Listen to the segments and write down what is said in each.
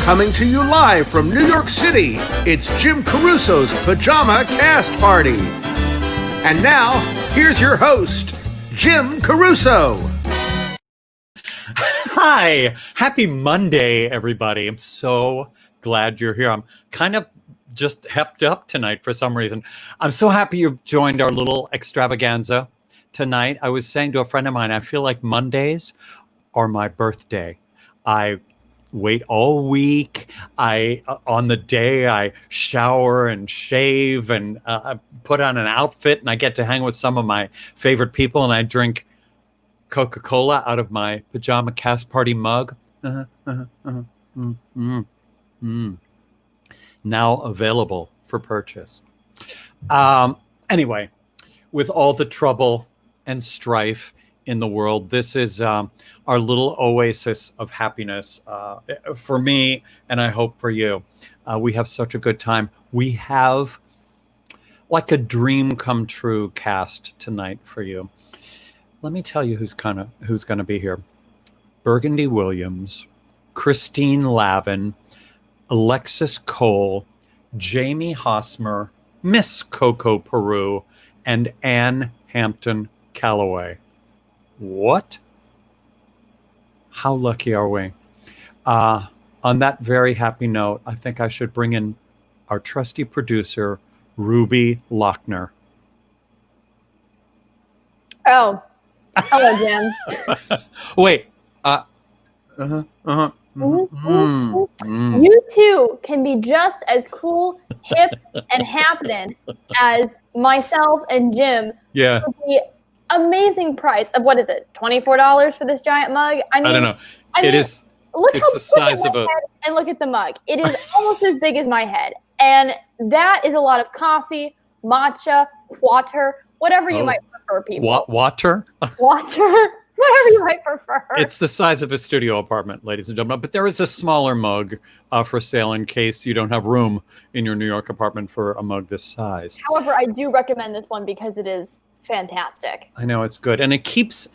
Coming to you live from New York City, it's Jim Caruso's Pajama Cast Party. And now, here's your host, Jim Caruso. Hi, happy Monday, everybody. I'm so glad you're here. I'm kind of just hepped up tonight for some reason. I'm so happy you've joined our little extravaganza tonight. I was saying to a friend of mine, I feel like Mondays are my birthday. I wait all week. On the day I shower and shave and put on an outfit, and I get to hang with some of my favorite people, and I drink Coca-Cola out of my Pajama Cast Party mug. Now available for purchase. Anyway, with all the trouble and strife in the world, this is our little oasis of happiness for me, and I hope for you. We have such a good time. We have like a dream come true cast tonight for you. Let me tell you who's going to be here. Burgandy Williams, Christine Lavin, Alexis Cole, Jamie Hosmer, Miss Coco Peru, and Hampton Callaway. What? How lucky are we? On that very happy note, I think I should bring in our trusty producer, Ruby Lochner. Oh, hello, Jim. Wait. You too can be just as cool, hip, and happening as myself and Jim. Yeah. For the amazing price of, what is it, $24 for this giant mug? I don't know. It's the size of a... And look at the mug. It is almost as big as my head. And that is a lot of coffee, matcha, water, whatever you might prefer, people. Water? Water? Whatever you might prefer. It's the size of a studio apartment, ladies and gentlemen. But there is a smaller mug for sale in case you don't have room in your New York apartment for a mug this size. However, I do recommend this one because it is fantastic. I know, it's good. And it keeps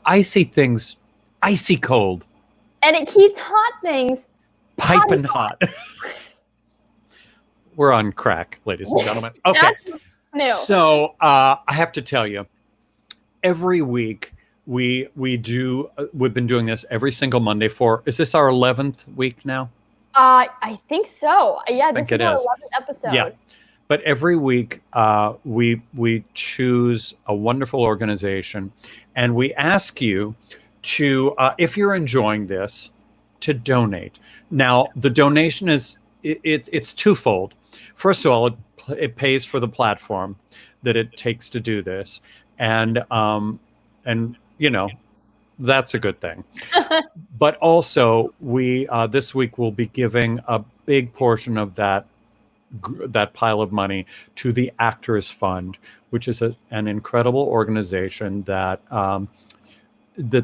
icy things icy cold. And it keeps hot things piping hot. We're on crack, ladies and gentlemen. Okay. So I have to tell you, every week we've been doing this every single Monday is this our 11th week now? I think so. Yeah, this is our 11th episode. Yeah. But every week we choose a wonderful organization, and we ask you to, if you're enjoying this, to donate. Now, the donation it's twofold. First of all, it pays for the platform that it takes to do this, and you know, that's a good thing. But also, we this week will be giving a big portion of that pile of money to the Actors Fund, which is an incredible organization that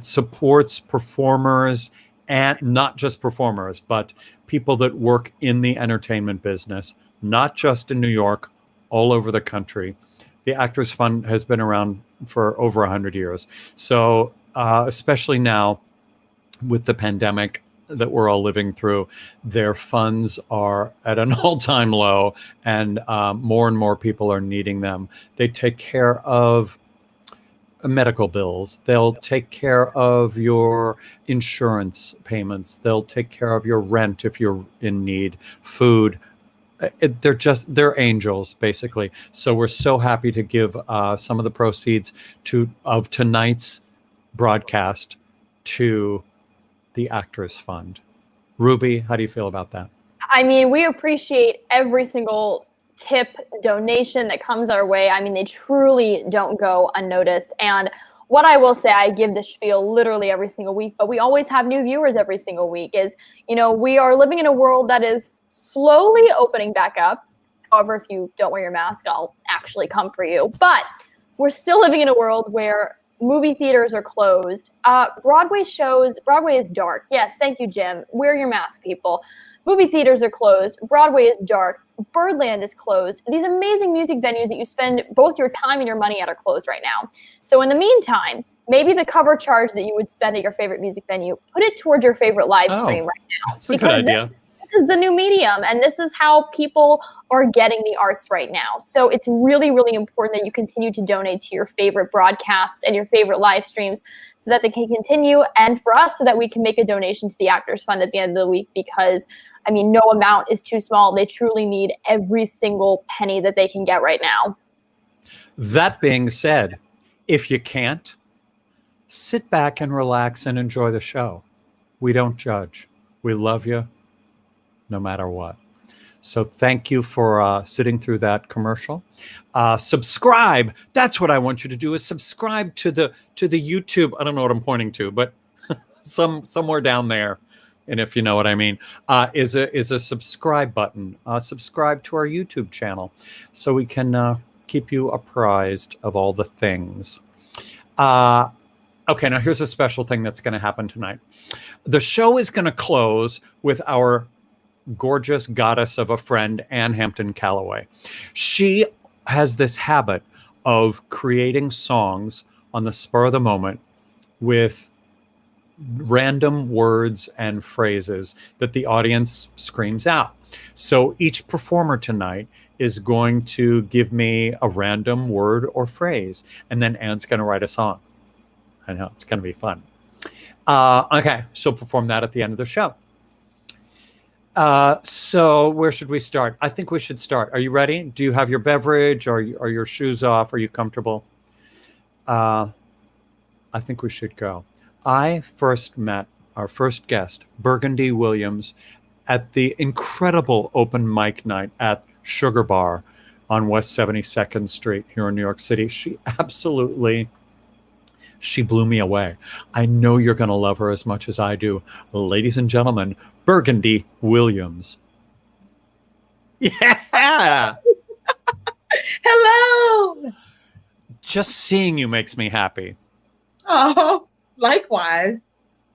supports performers, and not just performers, but people that work in the entertainment business, not just in New York, all over the country. The Actors Fund has been around for over 100 years. So especially now with the pandemic that we're all living through, their funds are at an all-time low, and more people are needing them. They take care of medical bills. They'll take care of your insurance payments. They'll take care of your rent if you're in need, food. They're angels, basically. So we're so happy to give some of the proceeds of tonight's broadcast to the Actors Fund. Ruby, how do you feel about that? I mean, we appreciate every single tip, donation that comes our way. I mean, they truly don't go unnoticed. And what I will say, I give this spiel literally every single week, but we always have new viewers every single week, is, you know, we are living in a world that is slowly opening back up. However, if you don't wear your mask, I'll actually come for you. But we're still living in a world where movie theaters are closed. Broadway is dark. Yes, thank you, Jim. Wear your mask, people. Movie theaters are closed. Broadway is dark. Birdland is closed. These amazing music venues that you spend both your time and your money at are closed right now. So in the meantime, maybe the cover charge that you would spend at your favorite music venue, put it towards your favorite live stream right now. That's a good idea. is the new medium, and this is how people are getting the arts right now. So it's really, really important that you continue to donate to your favorite broadcasts and your favorite live streams so that they can continue, and for us so that we can make a donation to the Actors Fund at the end of the week, because I mean, no amount is too small. They truly need every single penny that they can get right now. That being said, if you can't, sit back and relax and enjoy the show. We don't judge. We love you no matter what. So thank you for sitting through that commercial. Subscribe. That's what I want you to do, is subscribe to the YouTube. I don't know what I'm pointing to, but somewhere down there. And if you know what I mean, is a subscribe button. Subscribe to our YouTube channel so we can keep you apprised of all the things. Okay, now here's a special thing that's going to happen tonight. The show is going to close with our gorgeous goddess of a friend, Hampton Callaway. She has this habit of creating songs on the spur of the moment with random words and phrases that the audience screams out. So each performer tonight is going to give me a random word or phrase, and then Anne's going to write a song. I know, it's going to be fun. Okay, she'll perform that at the end of the show. So where should we start? I think we should start. Are you ready? Do you have your beverage? Are your shoes off? Are you comfortable? I think we should go. I first met our first guest, Burgandy Williams, at the incredible open mic night at Sugar Bar on West 72nd Street here in New York City. She blew me away. I know you're going to love her as much as I do. Ladies and gentlemen, Burgandy Williams. Yeah. Hello. Just seeing you makes me happy. Oh, likewise.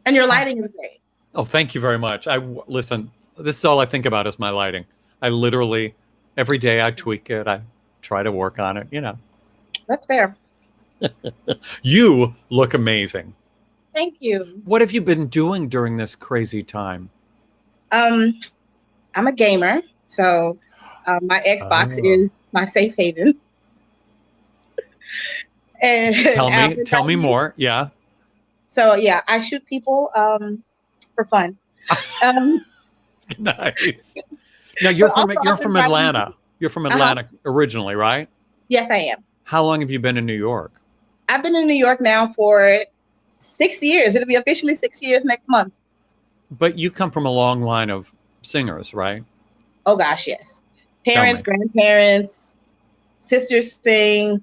And your lighting is great. Oh, thank you very much. Listen, this is all I think about is my lighting. I literally, every day I tweak it. I try to work on it, That's fair. You look amazing. Thank you. What have you been doing during this crazy time? I'm a gamer, so my Xbox is my safe haven. And Tell me more. Yeah. So yeah, I shoot people for fun. Nice. Now you're from Atlanta. You're from Atlanta originally, right? Yes, I am. How long have you been in New York? I've been in New York now for 6 years. It'll be officially 6 years next month. But you come from a long line of singers, right? Oh gosh, yes. Parents, grandparents, sisters sing.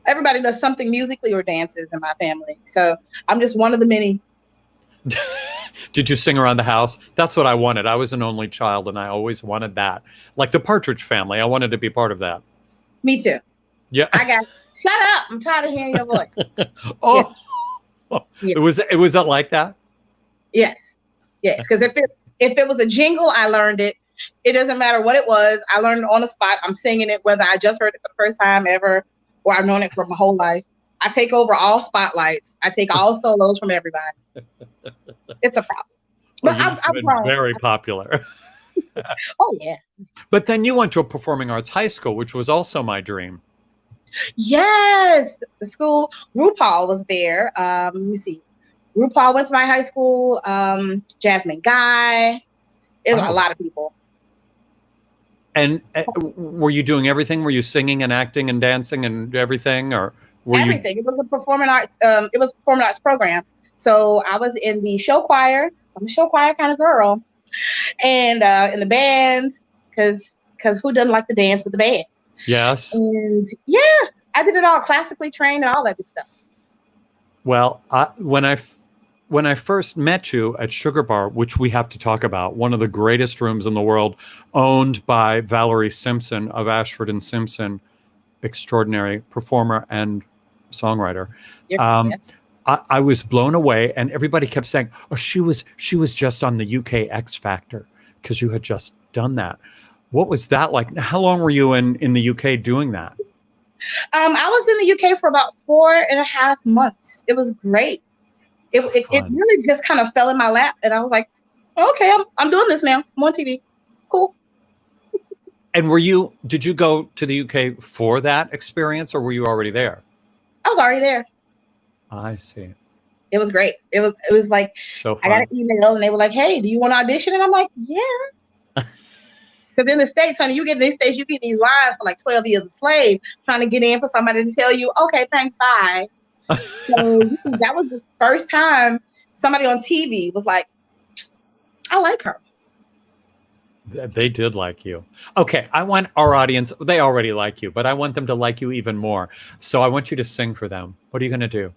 Everybody does something musically or dances in my family. So I'm just one of the many. Did you sing around the house? That's what I wanted. I was an only child and I always wanted that. Like the Partridge Family. I wanted to be part of that. Me too. Yeah. Shut up. I'm tired of hearing your voice. Oh, yes. It was like that? Yes. Yes. Because if it was a jingle, I learned it. It doesn't matter what it was. I learned it on the spot. I'm singing it, whether I just heard it for the first time ever or I've known it for my whole life. I take over all spotlights. I take all solos from everybody. It's a problem. But I'm very popular. Oh, yeah. But then you went to a performing arts high school, which was also my dream. Yes. The school, RuPaul was there. Let me see. RuPaul went to my high school. Jasmine Guy. It was a lot of people. And were you doing everything? Were you singing and acting and dancing and everything, or were everything? It was a performing arts. It was a performing arts program. So I was in the show choir. So I'm a show choir kind of girl, and in the band, because who doesn't like to dance with the band? Yes. And yeah, I did it all, classically trained and all that good stuff. Well, when I first met you at Sugar Bar, which we have to talk about, one of the greatest rooms in the world, owned by Valerie Simpson of Ashford and Simpson, extraordinary performer and songwriter. I was blown away, and everybody kept saying, "Oh, she was just on the UK X Factor," because you had just done that. What was that like? How long were you in the UK doing that? I was in the UK for about 4.5 months. It was great. It really just kind of fell in my lap, and I was like, Okay, I'm doing this now. I'm on TV. Cool. And did you go to the UK for that experience, or were you already there? I was already there. I see. It was great. It was like, So I got fun. an email and they were like, hey, do you want to audition? And I'm like, yeah. Because in the States, honey, you get these lines for like 12 years a slave trying to get in for somebody to tell you, okay, thanks, bye. So that was the first time somebody on TV was like, I like her. They did like you. Okay, I want our audience, they already like you, but I want them to like you even more. So I want you to sing for them. What are you going to do?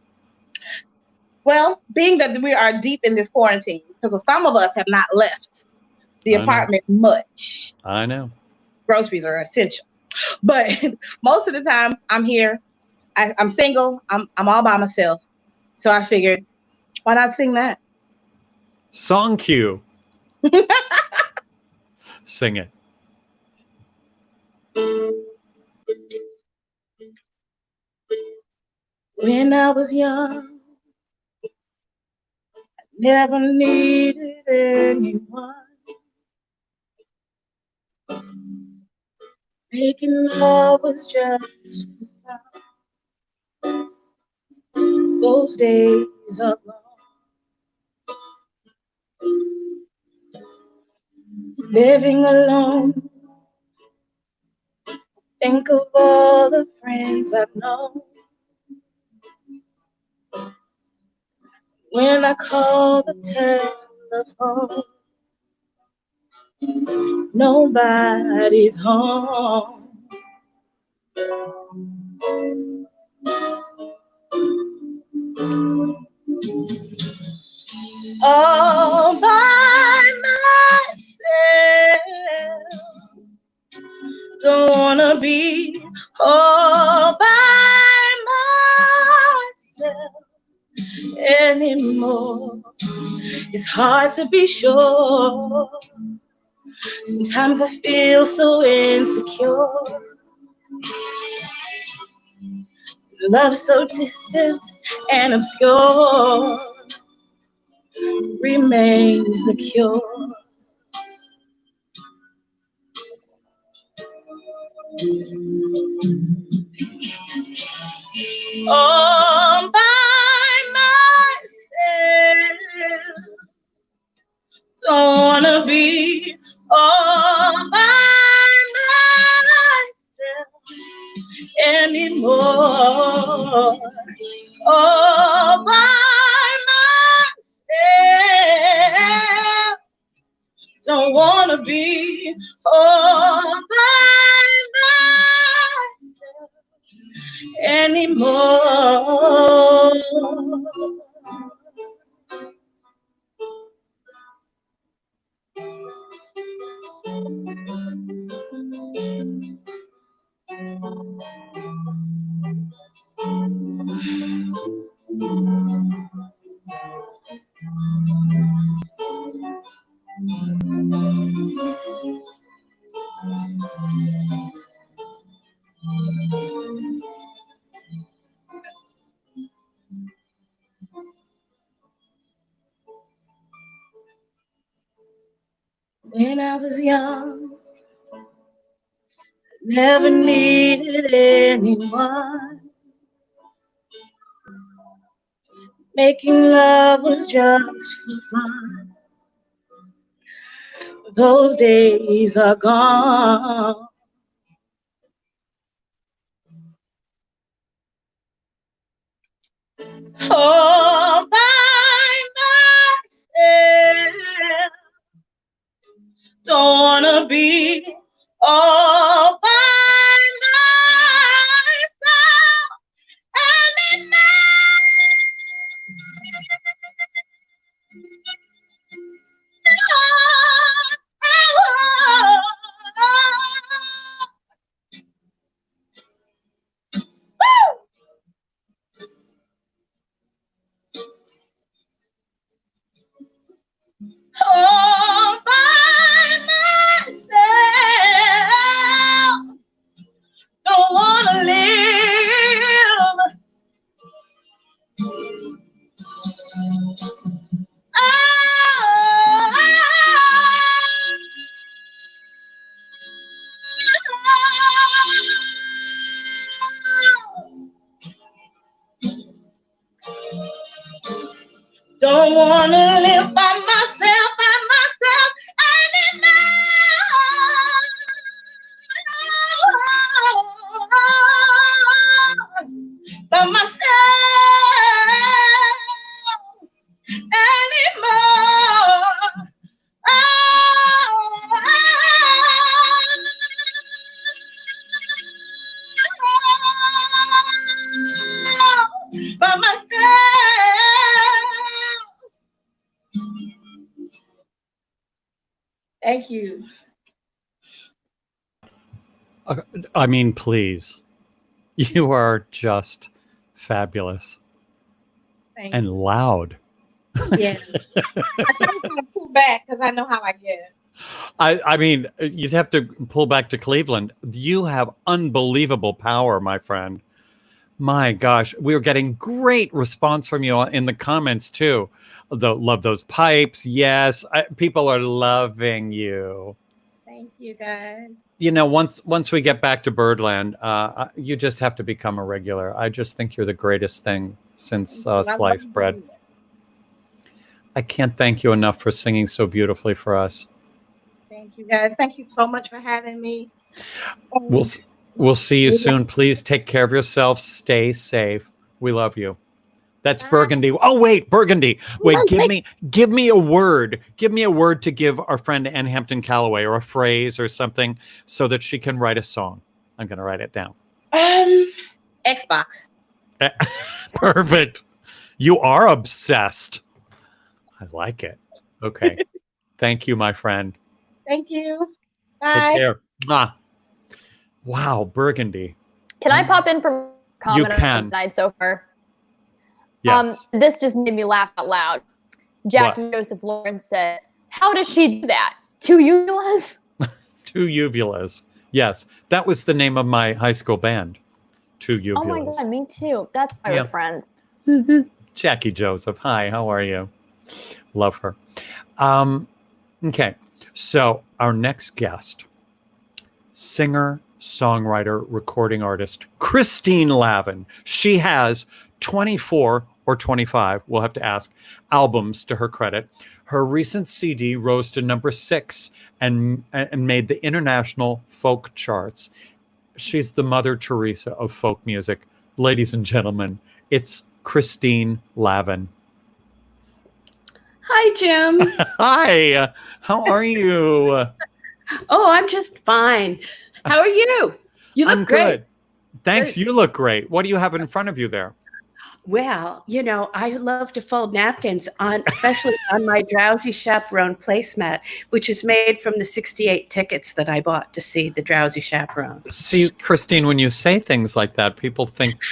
Well, being that we are deep in this quarantine, because some of us have not left the apartment much. I know. Groceries are essential. But most of the time I'm here. I'm single. I'm all by myself. So I figured, why not sing that? Song cue. Sing it. When I was young, I never needed anyone. Making love was just for fun. Those days are gone. Living alone. Think of all the friends I've known. When I call the telephone, nobody's home. All by myself. Don't wanna be all by myself anymore. It's hard to be sure. Sometimes I feel so insecure. Love so distant and obscure remains the cure. All by myself. Don't wanna be all by myself anymore. All by myself. Don't wanna be all by myself anymore. When I was young, never needed anyone. Making love was just for fun. Those days are gone. All by myself. Don't wanna be all by myself anymore. Don't wanna live by myself anymore. By myself anymore. By myself. Thank you. I mean, please. You are just fabulous. Thank and you. loud. Yeah. I kind of pull back because I know how I get. I mean, you'd have to pull back to Cleveland. You have unbelievable power, my friend. My gosh, we are getting great response from you in the comments too. Love those pipes. Yes, people are loving you. Thank you, guys. You know, once we get back to Birdland, you just have to become a regular. I just think you're the greatest thing since sliced bread. I can't thank you enough for singing so beautifully for us. Thank you, guys. Thank you so much for having me. We'll see you soon. Please take care of yourself. Stay safe. We love you. That's Burgandy. Oh, wait, Burgandy. Wait, give me a word. Give me a word to give our friend Ann Hampton Callaway, or a phrase or something, so that she can write a song. I'm going to write it down. Xbox. Perfect. You are obsessed. I like it. Okay. Thank you, my friend. Thank you. Bye. Take care. Wow, Burgandy. Can I pop in for comment You can. on tonight so far? Yes. This just made me laugh out loud. Jackie Joseph Lawrence said, "How does she do that? 2 uvulas?" 2 uvulas. Yes, that was the name of my high school band. 2 uvulas. Oh my God, me too. That's why we're friends. Jackie Joseph. Hi, how are you? Love her. Okay, so our next guest, singer, songwriter, recording artist, Christine Lavin. She has 24 or 25, we'll have to ask, albums to her credit. Her recent CD rose to number 6 and made the international folk charts. She's the Mother Teresa of folk music. Ladies and gentlemen, it's Christine Lavin. Hi, Jim. Hi, how are you? Oh, I'm just fine. How are you? You look great. Good. Thanks, you look great. What do you have in front of you there? Well, you know, I love to fold napkins especially on my Drowsy Chaperone placemat, which is made from the 68 tickets that I bought to see the Drowsy Chaperone. See, Christine, when you say things like that, people think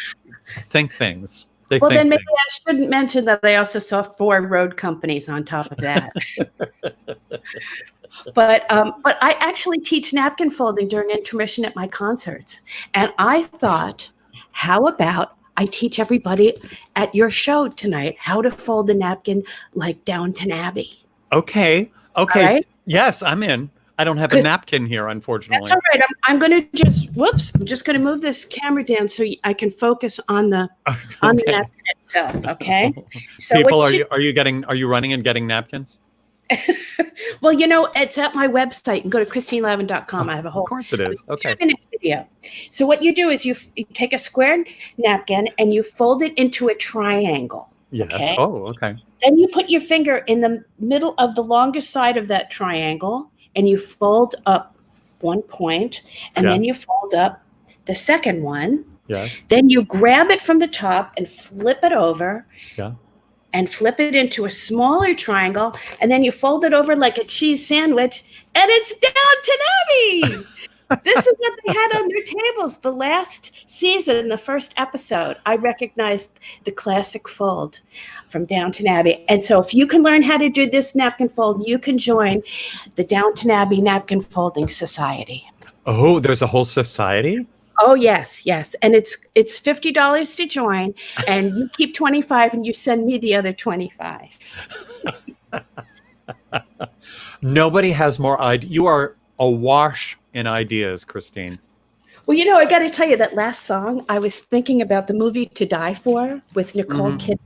things. Well, then maybe I shouldn't mention that I also saw 4 road companies on top of that. But I actually teach napkin folding during intermission at my concerts. And I thought, how about I teach everybody at your show tonight how to fold the napkin like Downton Abbey. Okay. Right? Yes, I'm in. I don't have a napkin here, unfortunately. That's all right. I'm going to just going to move this camera down so I can focus on the napkin itself. Okay. So people, are you running and getting napkins? Well, you know, it's at my website. You can go to christinelavin.com. I have a whole, of course it is. Okay. 2-minute video. So what you do is you take a square napkin and you fold it into a triangle. Yes. Okay? Oh, okay. Then you put your finger in the middle of the longest side of that triangle and you fold up one point and then you fold up the second one. Yes. Then you grab it from the top and flip it over. Yeah. And flip it into a smaller triangle, and then you fold it over like a cheese sandwich, and it's Downton Abbey. This is what they had on their tables the last season, the first episode. I recognized the classic fold from Downton Abbey. And so if you can learn how to do this napkin fold, you can join the Downton Abbey Napkin Folding Society. Oh, there's a whole society? Oh, yes. And it's $50 to join, and you keep 25 and you send me the other 25. Nobody has more ideas. You are awash in ideas, Christine. Well, I got to tell you that last song, I was thinking about the movie To Die For with Nicole Kidman.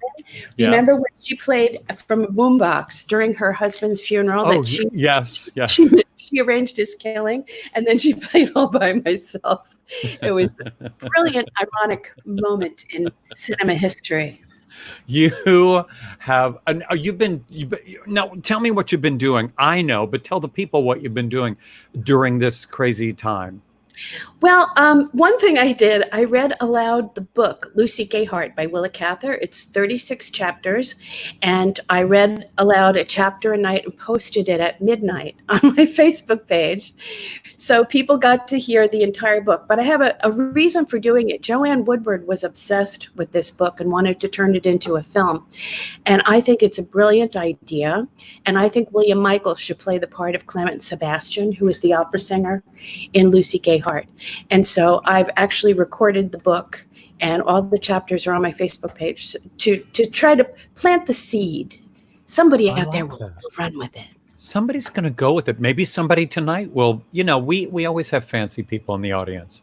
Remember when she played from a boombox during her husband's funeral? Yes. She arranged his killing, and then she played All by Myself. It was a brilliant, ironic moment in cinema history. You have, now tell me what you've been doing. I know, but tell the people what you've been doing during this crazy time. Well, one thing I did, I read aloud the book, Lucy Gayheart by Willa Cather. It's 36 chapters, and I read aloud a chapter a night and posted it at midnight on my Facebook page. So people got to hear the entire book, but I have a reason for doing it. Joanne Woodward was obsessed with this book and wanted to turn it into a film. And I think it's a brilliant idea. And I think William Michaels should play the part of Clement Sebastian, who is the opera singer in Lucy Gayheart. And so I've actually recorded the book, and all the chapters are on my Facebook page to try to plant the seed. Somebody out there will run with it. Somebody's going to go with it. Maybe somebody tonight will, we always have fancy people in the audience.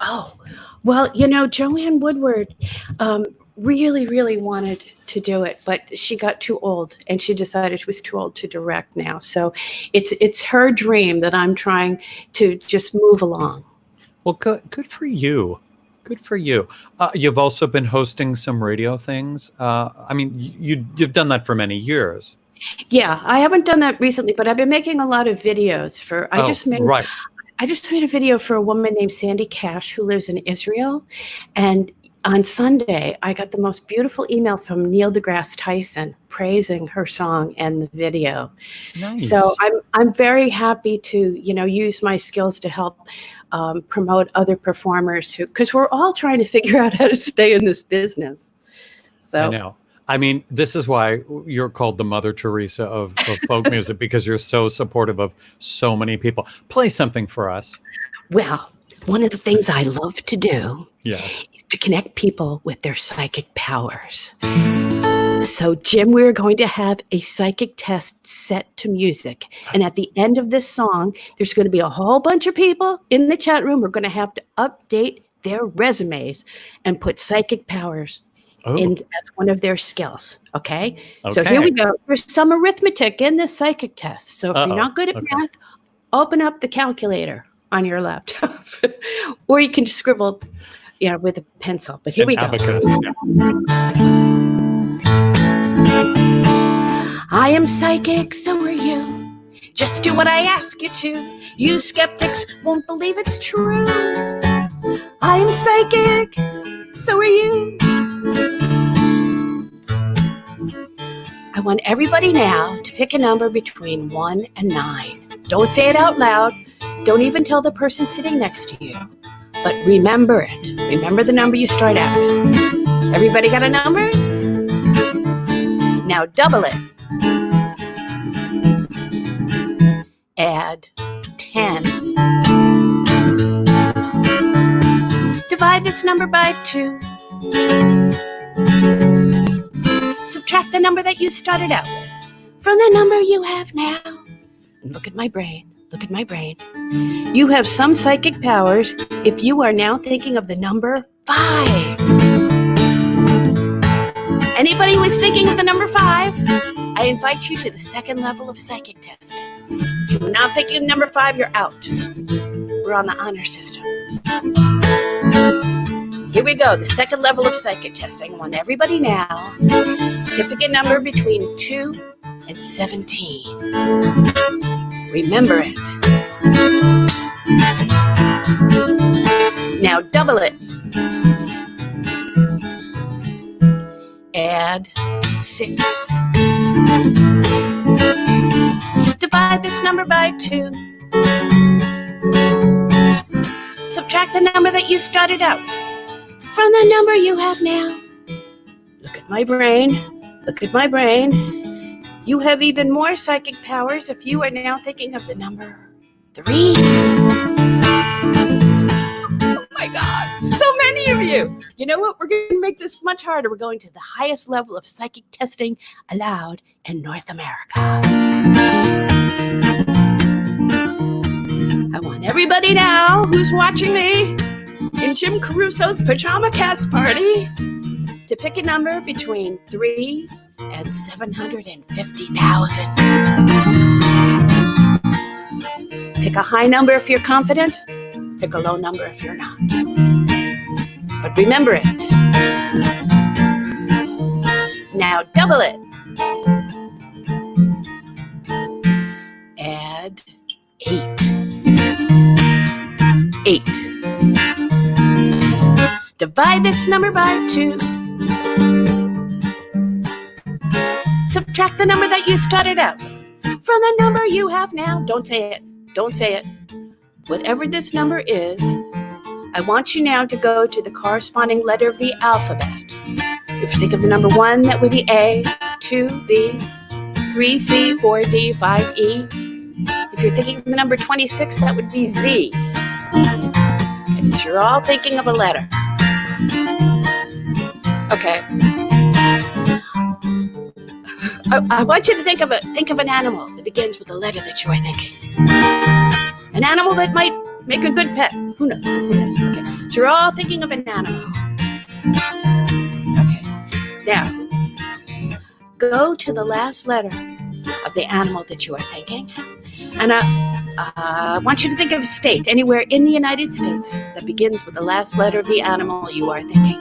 Oh, well, Joanne Woodward really, really wanted to do it, but she got too old, and she decided she was too old to direct now. So it's her dream that I'm trying to just move along. Well, good for you. Good for you. You've also been hosting some radio things. You've done that for many years. Yeah, I haven't done that recently, but I've been making a lot of videos for. I just made a video for a woman named Sandy Cash who lives in Israel, and on Sunday I got the most beautiful email from Neil deGrasse Tyson praising her song and the video. Nice. So I'm very happy to use my skills to help promote other performers because we're all trying to figure out how to stay in this business. So I know. This is why you're called the Mother Teresa of folk music, because you're so supportive of so many people. Play something for us. Well, one of the things I love to do is to connect people with their psychic powers. So, Jim, we're going to have a psychic test set to music. And at the end of this song, there's going to be a whole bunch of people in the chat room. We're going to have to update their resumes and put psychic powers as one of their skills. Okay. So here we go. There's some arithmetic in this psychic test. So if you're not good at math, open up the calculator on your laptop, or you can just scribble, with a pencil. But here we go. Abacus. I am psychic, so are you. Just do what I ask you to. You skeptics won't believe it's true. I am psychic, so are you. I want everybody now to pick a number between 1 and 9. Don't say it out loud. Don't even tell the person sitting next to you. But remember it. Remember the number you start out with. Everybody got a number? Now double it. Add 10. Divide this number by 2. Subtract the number that you started out with from the number you have now. And look at my brain. Look at my brain. You have some psychic powers if you are now thinking of the number 5. Anybody who is thinking of the number 5, I invite you to the second level of psychic testing. If you're not thinking of number 5, you're out. We're on the honor system. Here we go, the second level of psychic testing. I want everybody now to pick a number between 2 and 17. Remember it. Now double it. Add 6. Divide this number by 2. Subtract the number that you started out from the number you have now. Look at my brain. Look at my brain. You have even more psychic powers if you are now thinking of the number 3. Oh my God, so many of you. You know what? We're going to make this much harder. We're going to the highest level of psychic testing allowed in North America. I want everybody now who's watching me in Jim Caruso's Pajama Cast Party to pick a number between 3 and 750,000. Pick a high number if you're confident. Pick a low number if you're not. But remember it. Now double it. Add 8. 8. Divide this number by 2. Subtract the number that you started out with from the number you have now. Don't say it. Don't say it. Whatever this number is, I want you now to go to the corresponding letter of the alphabet. If you think of the number 1, that would be A, 2, B, 3, C, 4, D, 5, E. If you're thinking of the number 26, that would be Z. Okay, so you're all thinking of a letter. Okay. I want you to think of an animal that begins with the letter that you are thinking. An animal that might make a good pet. Who knows? Okay. So you're all thinking of an animal. Okay. Now, go to the last letter of the animal that you are thinking. And I want you to think of a state anywhere in the United States that begins with the last letter of the animal you are thinking.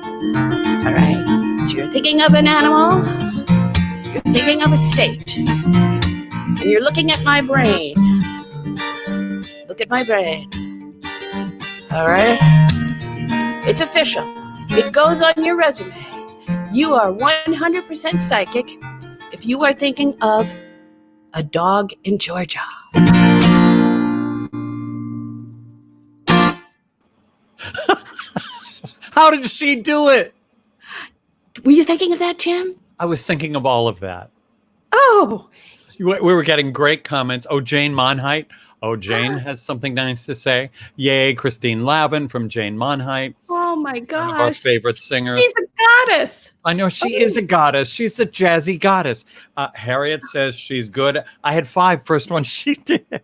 All right. So you're thinking of an animal. You're thinking of a state. And you're looking at my brain. Look at my brain. All right? It's official. It goes on your resume. You are 100% psychic if you are thinking of a dog in Georgia. How did she do it? Were you thinking of that, Jim? I was thinking of all of that. Oh. We were getting great comments. Oh, Jane Monheit. Oh, Jane has something nice to say. Yay, Christine Lavin from Jane Monheit. Oh, my gosh. One of our favorite singers. She's a goddess. I know she is a goddess. She's a jazzy goddess. Harriet says she's good. I had 5. First one she did.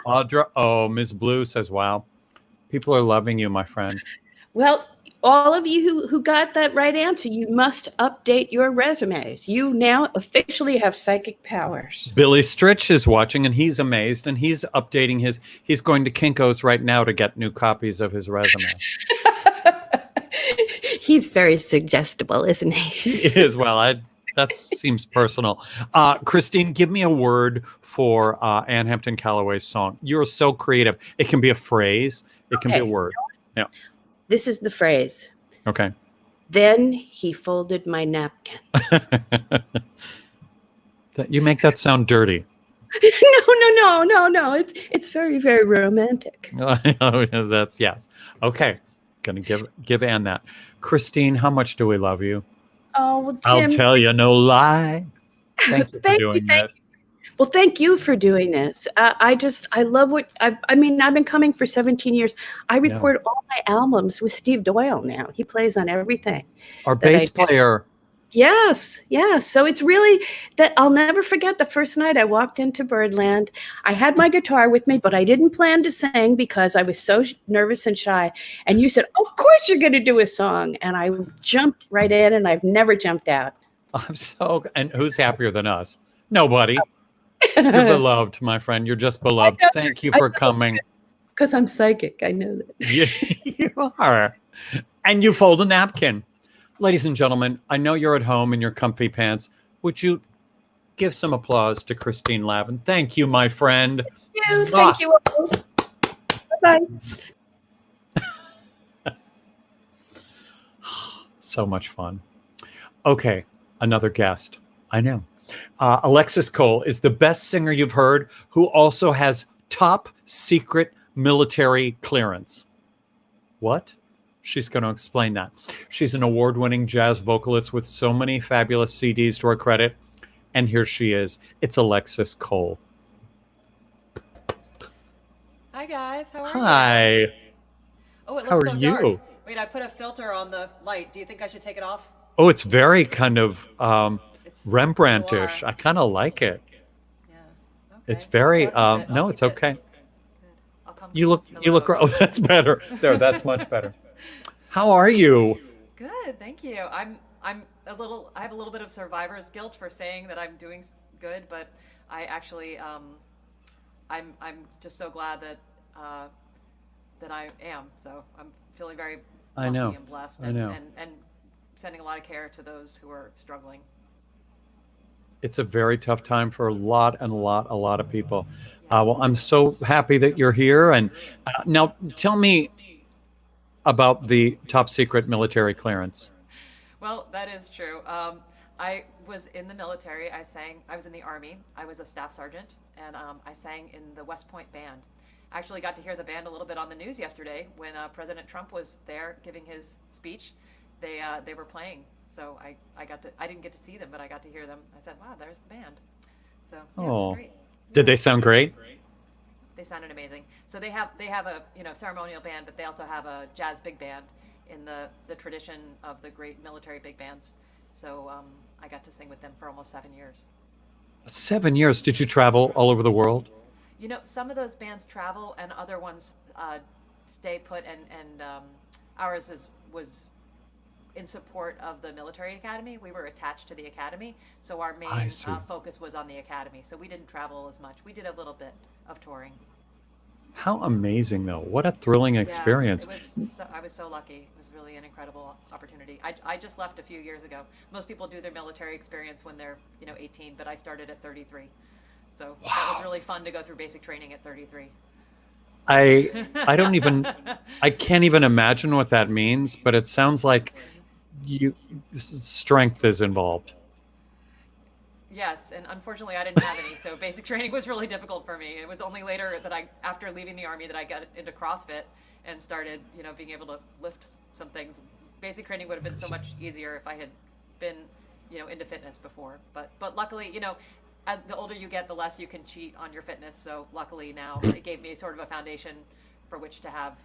Audra. Oh, Ms. Blue says, wow. People are loving you, my friend. Well, all of you who got that right answer, you must update your resumes. You now officially have psychic powers. Billy Stritch is watching, and he's amazed, and he's updating his. He's going to Kinko's right now to get new copies of his resume. He's very suggestible, isn't he? He is. Well, that seems personal. Christine, give me a word for Hampton Callaway's song. You're so creative. It can be a phrase. It can be a word. Yeah. This is the phrase. Okay. Then he folded my napkin. You make that sound dirty. No. It's very, very romantic. That's yes. Okay. Gonna give Ann that. Christine, how much do we love you? Oh, well, Jim, I'll tell you no lie. Thank you for doing this. Well, thank you for doing this. I love what I mean. I've been coming for 17 years. I record all my albums with Steve Doyle now. He plays on everything. Our bass player. Yes. So it's really that I'll never forget the first night I walked into Birdland. I had my guitar with me, but I didn't plan to sing because I was so nervous and shy. And you said, of course you're going to do a song. And I jumped right in, and I've never jumped out. And who's happier than us? Nobody. You're beloved, my friend. You're just beloved. Thank you for coming. Because I'm psychic. I know that. You are. And you fold a napkin. Ladies and gentlemen, I know you're at home in your comfy pants. Would you give some applause to Christine Lavin? Thank you, my friend. Thank you. Bye-bye. So much fun. Okay, another guest. I know. Alexis Cole is the best singer you've heard, who also has top secret military clearance. What? She's going to explain that. She's an award-winning jazz vocalist with so many fabulous CDs to her credit. And here she is. It's Alexis Cole. Hi, guys. How are you? Hi. Oh, it looks How are so you? dark. Wait, I put a filter on the light. Do you think I should take it off? Oh, it's very kind of It's Rembrandtish. noir. I kind of like it. Yeah. Okay. It's very, I'll no, keep it's it. okay. Good. come You look. close. You look. Hello. Oh, that's better. There. That's much better. How are you? Good, thank you. I'm a little. I have a little bit of survivor's guilt for saying that I'm doing good, but I actually I'm just so glad that that I am. So I'm feeling very I lucky know. and blessed, I and, know. and sending a lot of care to those who are struggling. It's a very tough time for a lot of people. Yeah. Well, I'm so happy that you're here. And now, tell me about the top secret military clearance. Well, that is true. I was in the military. I was in the Army. I was a staff sergeant, and I sang in the West Point band. I actually got to hear the band a little bit on the news yesterday when President Trump was there giving his speech. They were playing, so I didn't get to see them, but I got to hear them. I said, "Wow, there's the band." So yeah, it Oh, was great. did they sound great? They sounded amazing. So they have a ceremonial band, but they also have a jazz big band in the tradition of the great military big bands. So I got to sing with them for almost 7 years. 7 years. Did you travel all over the world? Some of those bands travel, and other ones stay put. And ours was in support of the military academy. We were attached to the academy, so our I main see. focus was on the academy. So we didn't travel as much. We did a little bit of touring. How amazing, though. What a thrilling experience. I was so lucky. It was really an incredible opportunity. I just left a few years ago. Most people do their military experience when they're 18, but I started at 33. So that was really fun to go through basic training at 33. I don't even, I can't even imagine what that means, but it sounds like strength is involved. Yes, and unfortunately I didn't have any, so basic training was really difficult for me. It was only later that after leaving the Army, that I got into CrossFit and started, being able to lift some things. Basic training would have been so much easier if I had been, into fitness before. But luckily, as the older you get, the less you can cheat on your fitness. So luckily now it gave me sort of a foundation for which to have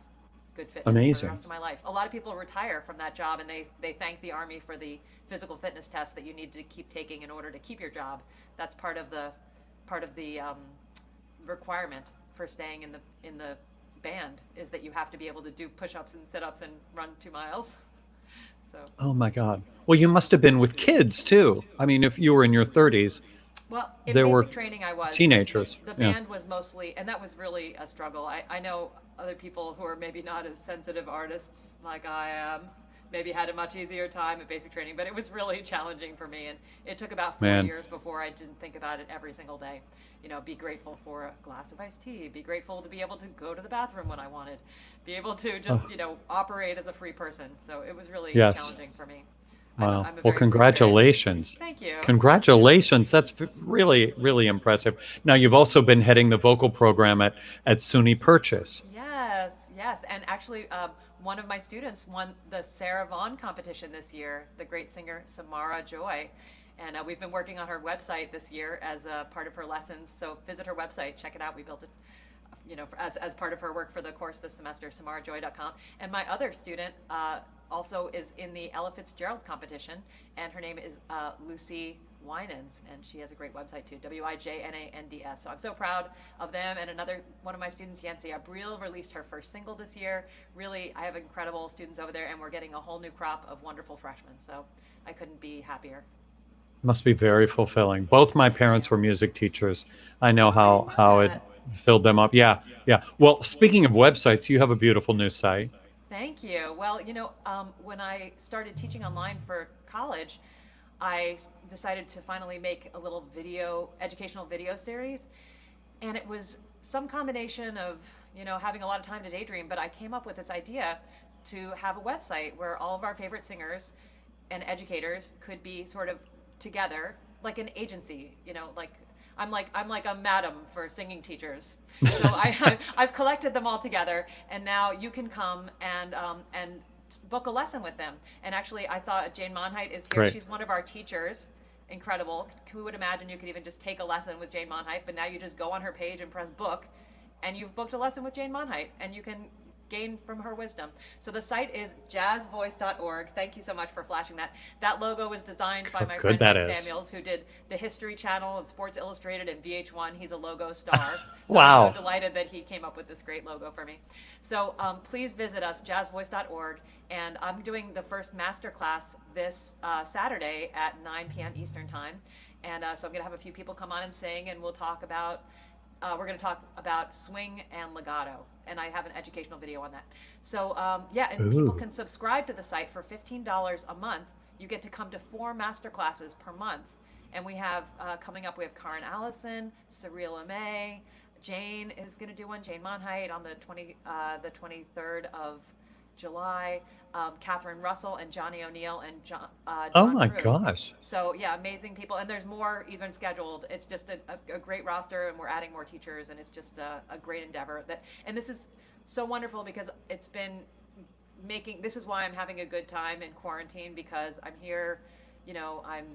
good fitness for Amazing. the rest of my life. A lot of people retire from that job, and they thank the Army for the physical fitness test that you need to keep taking in order to keep your job. That's part of the requirement for staying in the band, is that you have to be able to do push-ups and sit-ups and run 2 miles. So. Oh my God. Well, you must have been with kids too. I mean, if you were in your 30s, Well, in there basic were training I was. teenagers. The Yeah. band was mostly, and that was really a struggle. I know other people who are maybe not as sensitive artists like I am, maybe had a much easier time at basic training, but it was really challenging for me. And it took about 4 Man. years before I didn't think about it every single day. Be grateful for a glass of iced tea, be grateful to be able to go to the bathroom when I wanted, be able to just, operate as a free person. So it was really Yes. challenging for me. Wow. I'm a Well, very free spirit. congratulations. Thank you. Congratulations. That's really, really impressive. Now, you've also been heading the vocal program at SUNY Purchase. Yes. And actually, one of my students won the Sarah Vaughan competition this year, the great singer Samara Joy. And we've been working on her website this year as a part of her lessons. So visit her website, check it out. We built it, as part of her work for the course this semester, samarajoy.com. And my other student also is in the Ella Fitzgerald competition, and her name is Lucy Winans, and she has a great website too, WIJNANDS. So I'm so proud of them. And another one of my students, Yancy Abril, released her first single this year. Really, I have incredible students over there, and we're getting a whole new crop of wonderful freshmen. So I couldn't be happier. Must be very fulfilling. Both my parents were music teachers. I know how it filled them up. Yeah. Well, speaking of websites, you have a beautiful new site. Thank you. Well, when I started teaching online for college, I decided to finally make a little educational video series. And it was some combination of, having a lot of time to daydream, but I came up with this idea to have a website where all of our favorite singers and educators could be sort of together, like an agency, I'm like a madam for singing teachers. So I've collected them all together, and now you can come and book a lesson with them. And actually, I saw Jane Monheit is here. Great. She's one of our teachers. Incredible. Who would imagine you could even just take a lesson with Jane Monheit? But now you just go on her page and press book, and you've booked a lesson with Jane Monheit, and you can gain from her wisdom. So the site is jazzvoice.org. Thank you so much for flashing that. That logo was designed by my friend Mike Samuels, who did the History Channel and Sports Illustrated and VH1. He's a logo star. So Wow. I'm so delighted that he came up with this great logo for me. So please visit us, jazzvoice.org. And I'm doing the first masterclass this Saturday at 9 p.m. Eastern Time. And so I'm going to have a few people come on and sing, and we'll talk about we're going to talk about swing and legato, and I have an educational video on that. So and people can subscribe to the site for $15 a month. You get to come to 4 master classes per month, and we have coming up. We have Karen Allison, Cyril May, Jane is going to do one. Jane Monheit on the 23rd of July. Catherine Russell and Johnny O'Neill and John. Oh my Peru. gosh. So yeah, amazing people, and there's more even scheduled. It's just a great roster, and we're adding more teachers, and it's just a great endeavor. And this is so wonderful because it's been making. This is why I'm having a good time in quarantine, because I'm here. I'm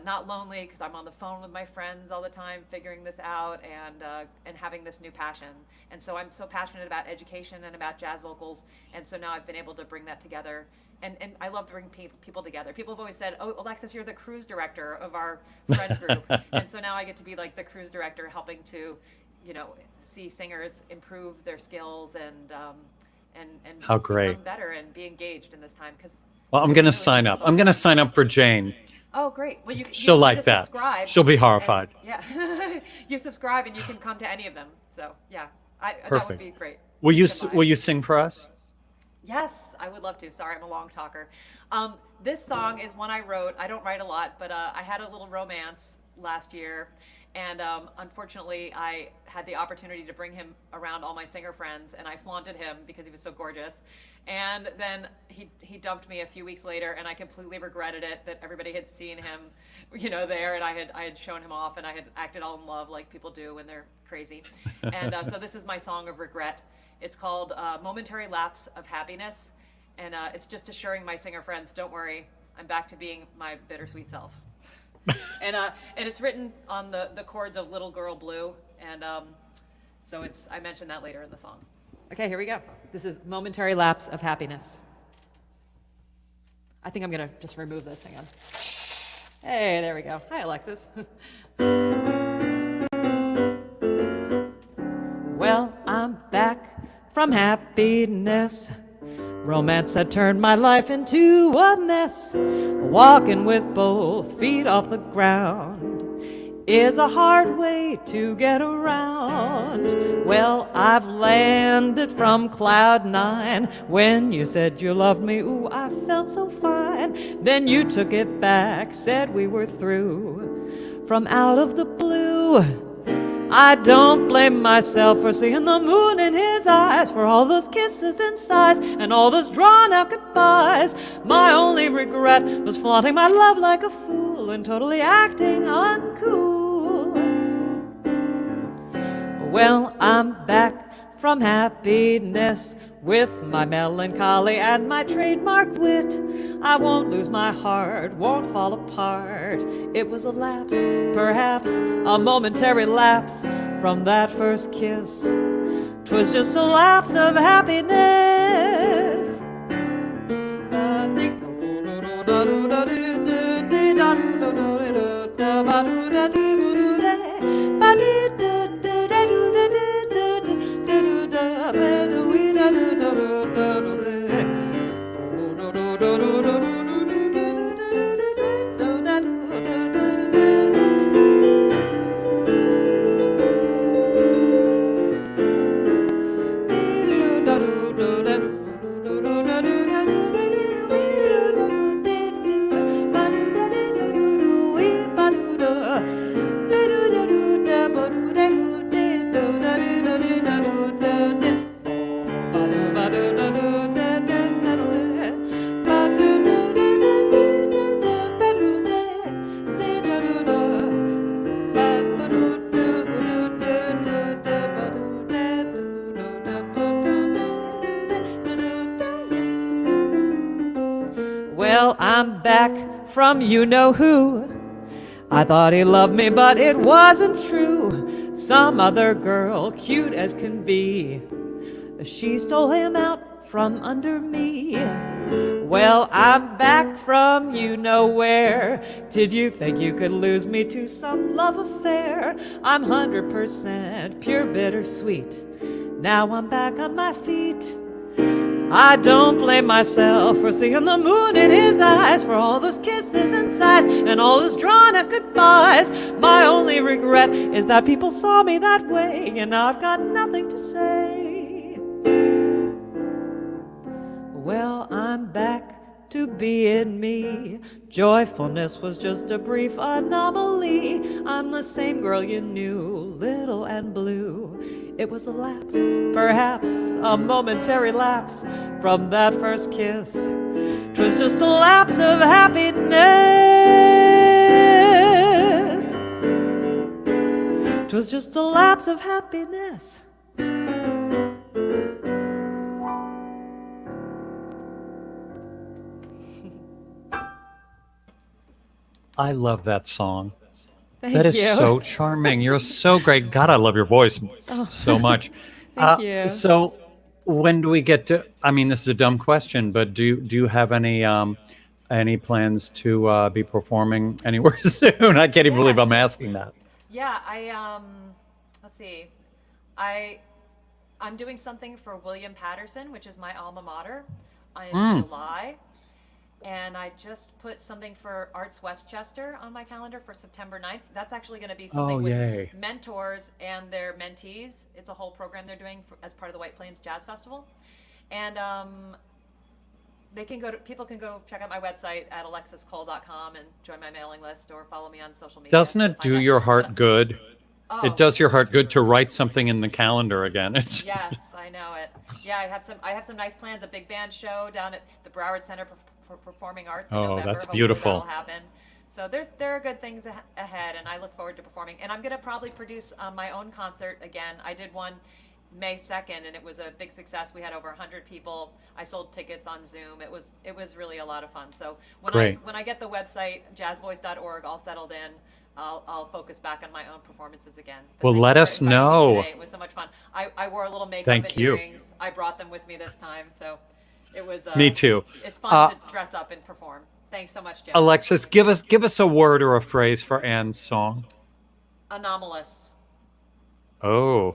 not lonely because I'm on the phone with my friends all the time, figuring this out and having this new passion. And so I'm so passionate about education and about jazz vocals. And so now I've been able to bring that together. And I love to bring people together. People have always said, "Oh, Alexis, you're the cruise director of our friend group." And so now I get to be like the cruise director, helping to, see singers improve their skills and How great. become better and be engaged in this time. Well, I'm going to sign up. I'm going to sign up for Jane. Oh, great. Well, She'll like just that. Subscribe. She'll be horrified. You subscribe and you can come to any of them. So yeah, that Perfect. would be great. Will you sing for us? Yes, I would love to. Sorry, I'm a long talker. This song is one I wrote. I don't write a lot, but I had a little romance last year. And unfortunately, I had the opportunity to bring him around all my singer friends, and I flaunted him because he was so gorgeous. And then he dumped me a few weeks later, and I completely regretted it that everybody had seen him, there, and I had shown him off, and I had acted all in love like people do when they're crazy. And so this is my song of regret. It's called Momentary Lapse of Happiness, and it's just assuring my singer friends, don't worry, I'm back to being my bittersweet self. And it's written on the chords of Little Girl Blue, and so I mentioned that later in the song. Okay, here we go. This is Momentary Lapse of Happiness. I think I'm gonna just remove this. Hang on. Hey, there we go. Hi, Alexis. Well, I'm back from happiness. Romance that turned my life into a mess. Walking with both feet off the ground is a hard way to get around. Well, I've landed from cloud 9. When you said you loved me, ooh, I felt so fine. Then you took it back, said we were through. From out of the blue, I don't blame myself for seeing the moon in his eyes, for all those kisses and sighs and all those drawn-out goodbyes. My only regret was flaunting my love like a fool and totally acting uncool. Well, I'm back from happiness with my melancholy and my trademark wit. I won't lose my heart, won't fall apart. It was a lapse, perhaps a momentary lapse from that first kiss. 'Twas just a lapse of happiness. Well, I'm back from you-know-who. I thought he loved me, but it wasn't true. Some other girl, cute as can be. She stole him out from under me. Well, I'm back from you know where. Did you think you could lose me to some love affair? I'm 100% pure bittersweet. Now I'm back on my feet. I don't blame myself for seeing the moon in his eyes, for all those kisses and sighs and all those drawn-out goodbyes. My only regret is that people saw me that way, and now I've got nothing to say. Well, I'm back to being me. Joyfulness was just a brief anomaly. I'm the same girl you knew, little and blue. It was a lapse, perhaps a momentary lapse from that first kiss. 'Twas just a lapse of happiness. 'Twas just a lapse of happiness. I love that song. Thank That is you. so charming. You're so great. God, I love your voice so much. Thank you. So when do we get to, I mean, this is a dumb question, but do you have any plans to be performing anywhere soon? I can't even believe I'm asking that. Yeah, let's see. I'm doing something for William Patterson, which is my alma mater, in July. And I just put something for Arts Westchester on my calendar for September 9th. That's actually going to be something with mentors and their mentees. It's a whole program they're doing as part of the White Plains Jazz Festival. And people can go check out my website at alexiscole.com and join my mailing list or follow me on social media. Doesn't it do your heart good? Oh. It does your heart good to write something in the calendar again. It's just, Yes, I know it. Yeah, I have some nice plans. A big band show down at the Broward Center for Performing Arts in November. That's Hopefully beautiful. that'll happen. So there are good things ahead, and I look forward to performing. And I'm going to probably produce my own concert again. I did one May 2nd, and it was a big success. We had over 100 people. I sold tickets on Zoom. It was really a lot of fun. So when I get the website jazzvoice.org all settled in, I'll focus back on my own performances again. But well, let us know. It was so much fun. I wore a little makeup Thank and you. earrings. I brought them with me this time, so it was. Me too. It's fun to dress up and perform. Thanks so much, Jim. Alexis, give us a word or a phrase for Anne's song. Anomalous. Oh,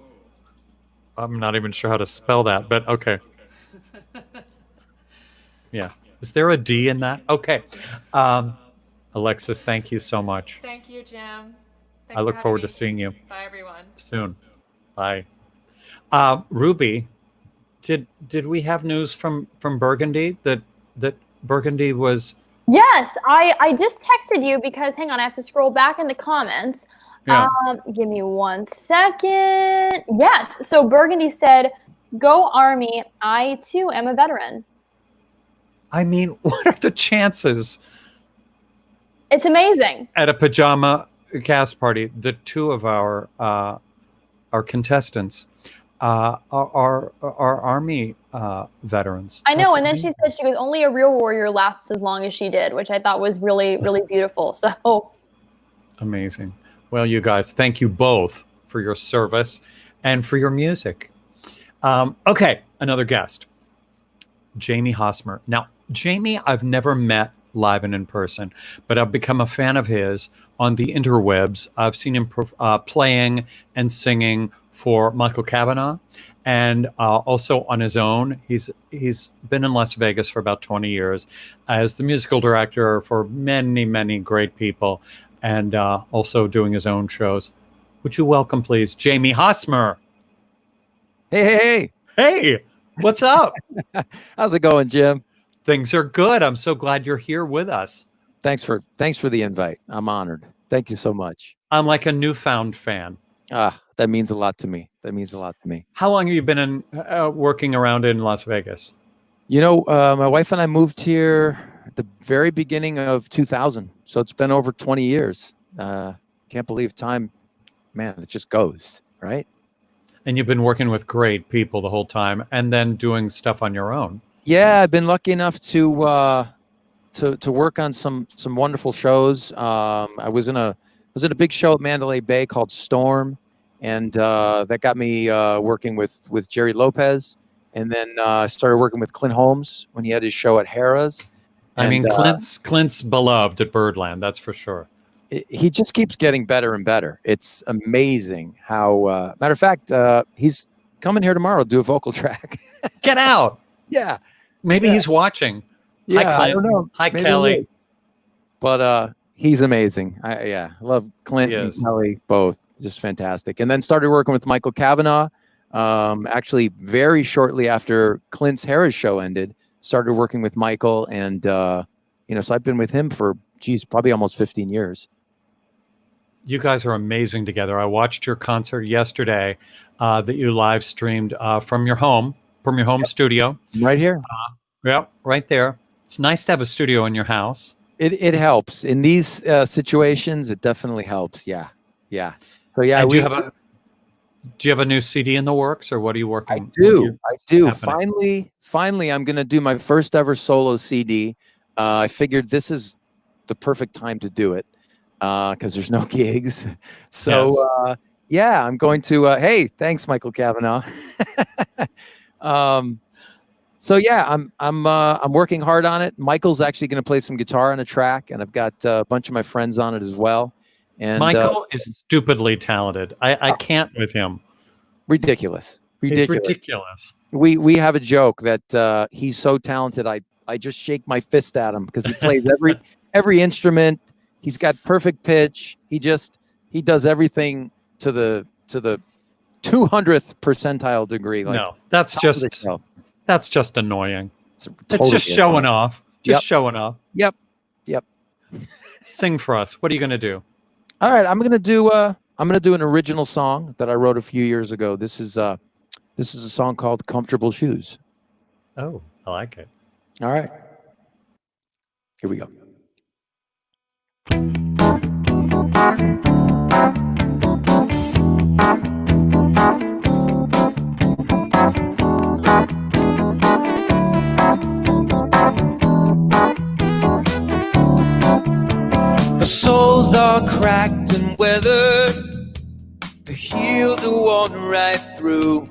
I'm not even sure how to spell that, but okay. Yeah. Is there a D in that? Okay. Alexis, thank you so much. Thank you, Jim. Thanks I look for forward having to me. seeing you Bye, everyone. soon. Bye. Ruby, did we have news from Burgandy that Burgandy was? Yes, I just texted you because, hang on, I have to scroll back in the comments. Yeah. Give me 1 second. Yes, so Burgandy said, "Go Army, I too am a veteran." I mean, what are the chances It's amazing. at a pajama cast party? The two of our contestants are Army veterans. I know, That's and then she said she goes, "Only a real warrior lasts as long as she did," which I thought was really, really beautiful. So amazing. Well, you guys, thank you both for your service and for your music. Okay, another guest, Jamie Hosmer. Now, Jamie, I've never met live and in person, but I've become a fan of his on the interwebs. I've seen him playing and singing for Michael Cavanaugh, and also on his own. He's been in Las Vegas for about 20 years as the musical director for many, many great people, and also doing his own shows. Would you welcome, please, Jamie Hosmer? Hey. Hey, what's up? How's it going, Jim? Things are good. I'm so glad you're here with us. Thanks for the invite. I'm honored. Thank you so much. I'm like a newfound fan. That means a lot to me. How long have you been working around in Las Vegas? You know, my wife and I moved here at the very beginning of 2000. So it's been over 20 years. Can't believe time, man, it just goes, right? And you've been working with great people the whole time and then doing stuff on your own. Yeah, I've been lucky enough to work on some wonderful shows. I was in a big show at Mandalay Bay called Storm, and that got me working with Jerry Lopez And then I started working with Clint Holmes when he had his show at Harrah's. I mean, Clint's beloved at Birdland, that's for sure. He just keeps getting better and better. It's amazing how, matter of fact, he's coming here tomorrow to do a vocal track. Get out. Yeah. Maybe he's watching. Yeah, Hi, Clint. I don't know. Hi, Maybe Kelly. But he's amazing. I love Clint and Kelly both. Just fantastic. And then started working with Michael Cavanaugh. Actually, very shortly after Clint's Harrah's show ended, started working with Michael. And, so I've been with him for, probably almost 15 years. You guys are amazing together. I watched your concert yesterday that you live streamed from your home studio. Right here. Right there. It's nice to have a studio in your house. It helps. In these situations, it definitely helps. Yeah. So, yeah. Do you have a new CD in the works, or what are you working on? I do. Finally, I'm going to do my first ever solo CD. I figured this is the perfect time to do it. Because there's no gigs. So I'm going to hey, thanks, Michael Cavanaugh. I'm working hard on it. Michael's actually going to play some guitar on a track, and I've got a bunch of my friends on it as well. And Michael is stupidly talented. I can't with him. Ridiculous. He's ridiculous. We have a joke that he's so talented. I just shake my fist at him because he plays every instrument. He's got perfect pitch. He does everything to the 200th percentile degree. No, that's just annoying. It's just showing off. Showing off. Yep. Sing for us. What are you going to do? All right, I'm going to do an original song that I wrote a few years ago. This is a song called "Comfortable Shoes." Oh, I like it. All right. Here we go. The soles are cracked and weathered, the heels are worn right through.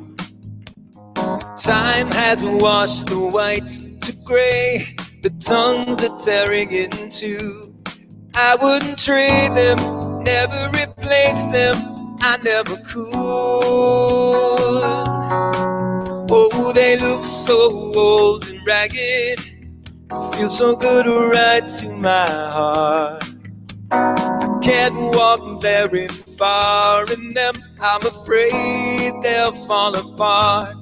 Time has washed the white to gray, the tongues are tearing in two. I wouldn't trade them, never replace them, I never could. Oh, they look so old and ragged, feel so good right to my heart. I can't walk very far in them, I'm afraid they'll fall apart.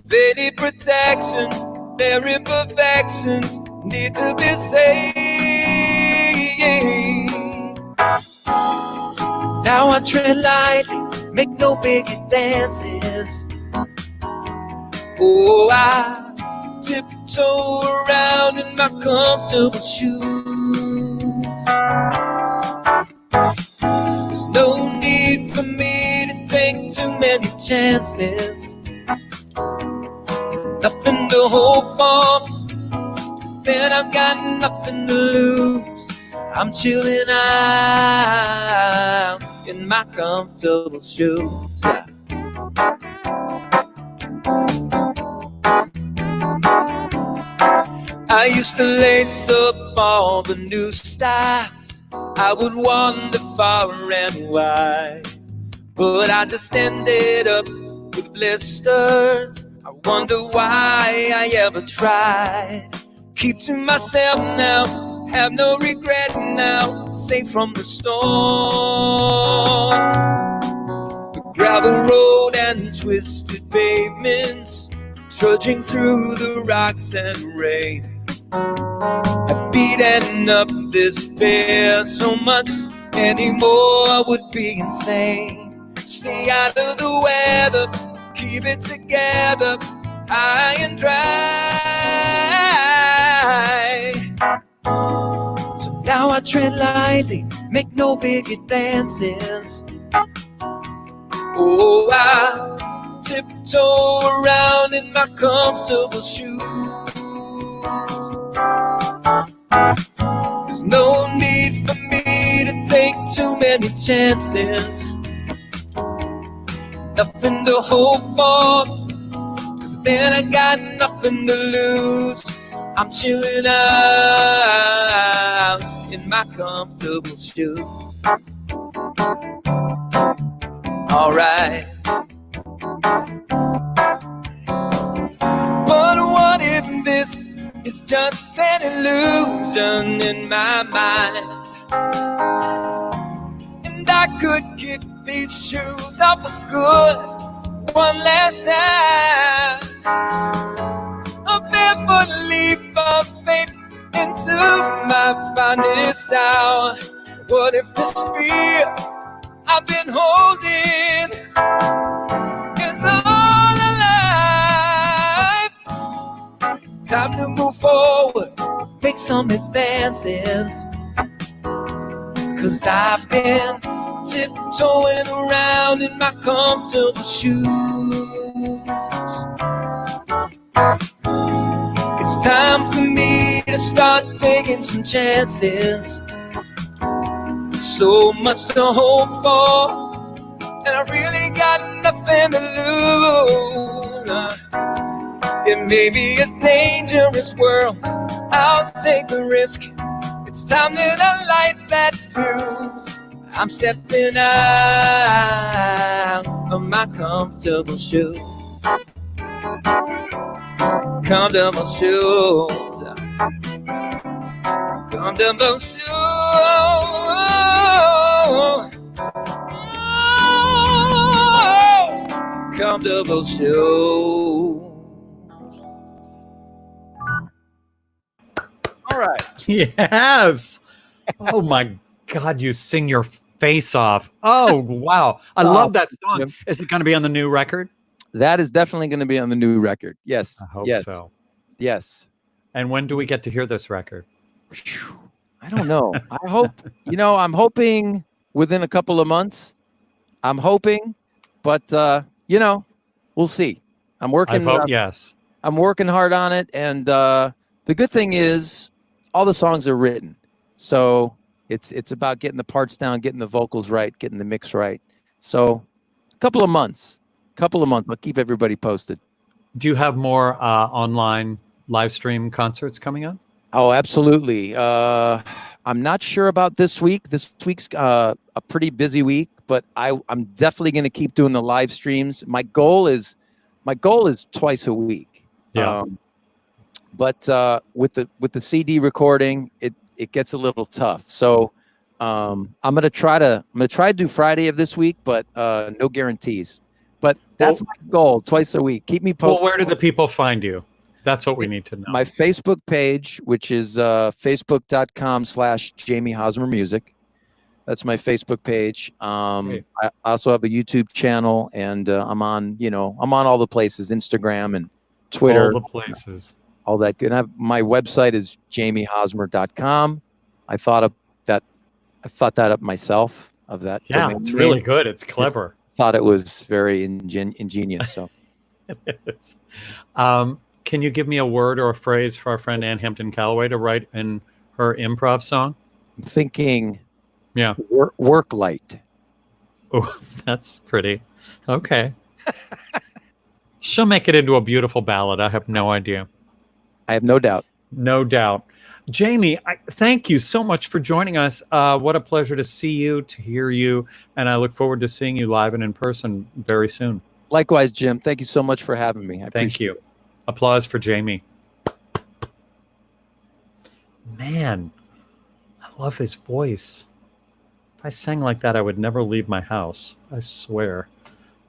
They need protection, their imperfections need to be saved. Now I tread lightly, make no big advances. Oh, I tiptoe around in my comfortable shoes. There's no need for me to take too many chances. Nothing to hope for, 'cause then I've got nothing to lose. I'm chilling out in my comfortable shoes. I used to lace up all the new styles. I would wander far and wide, but I just ended up with blisters. I wonder why I ever tried. Keep to myself now, have no regret now, safe from the storm. The gravel road and twisted pavements, trudging through the rocks and rain. I've beaten up despair so much, anymore would be insane. Stay out of the weather, keep it together, high and dry. So now I tread lightly, make no big advances. Oh, I tiptoe around in my comfortable shoes. There's no need for me to take too many chances. Nothing to hope for, 'cause then I got nothing to lose. I'm chilling out in my comfortable shoes. Alright. But what if this is just an illusion in my mind? And I could kick these shoes off for good one last time. A barefoot leap of faith into my finest hour. What if this fear I've been holding is all alive? Time to move forward, make some advances. 'Cause I've been tiptoeing around in my comfortable shoes. It's time for me to start taking some chances. So much to hope for, and I really got nothing to lose. It may be a dangerous world, I'll take the risk. It's time that I light that fuse. I'm stepping out of my comfortable shoes. Comfortable shoes. Comfortable shoes. Comfortable shoes. All right. Yes. Oh my God, you sing your face off. Oh wow. I love that song. Is it going to be on the new record? That is definitely going to be on the new record. Yes. I hope yes. so. Yes. And when do we get to hear this record? I don't know. I hope, I'm hoping within a couple of months. I'm hoping, but we'll see. I'm working. Yes. I'm working hard on it. And the good thing is all the songs are written. So it's about getting the parts down, getting the vocals right, getting the mix right. So a couple of months. I'll keep everybody posted. Do you have more online live stream concerts coming up? Oh, absolutely. I'm not sure about this week. This week's a pretty busy week, but I'm definitely going to keep doing the live streams. My goal is twice a week. Yeah. But with the CD recording, it gets a little tough. So I'm gonna try to do Friday of this week, but no guarantees. But that's my goal, twice a week. Keep me posted. Well, where do the people find you? That's what we need to know. My Facebook page, which is facebook.com/Jamie Hosmer Music. That's my Facebook page. I also have a YouTube channel, and I'm on all the places, Instagram and Twitter. All the places. All that good. My website is jamiehosmer.com. I thought that up myself. Of that. Yeah, it's really good. It's clever. Thought it was very ingenious. So it is. Can you give me a word or a phrase for our friend Ann Hampton Callaway to write in her improv song? I'm thinking. Yeah. Work light. Oh, that's pretty. Okay. She'll make it into a beautiful ballad. I have no idea. I have no doubt. No doubt. Jamie, thank you so much for joining us. What a pleasure to see you, to hear you, and I look forward to seeing you live and in person very soon. Likewise, Jim. Thank you so much for having me. Thank you. Applause for Jamie. Man, I love his voice. If I sang like that, I would never leave my house. I swear.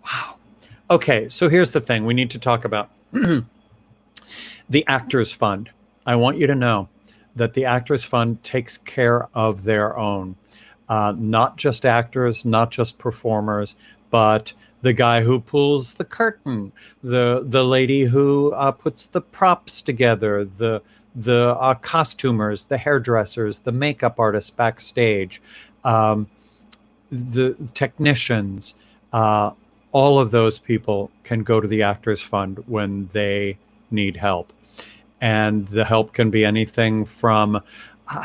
Wow. Okay, so here's the thing. We need to talk about the Actors Fund. I want you to know that the Actors Fund takes care of their own. Not just actors, not just performers, but the guy who pulls the curtain, the lady who puts the props together, the costumers, the hairdressers, the makeup artists backstage, the technicians. All of those people can go to the Actors Fund when they need help. And the help can be anything from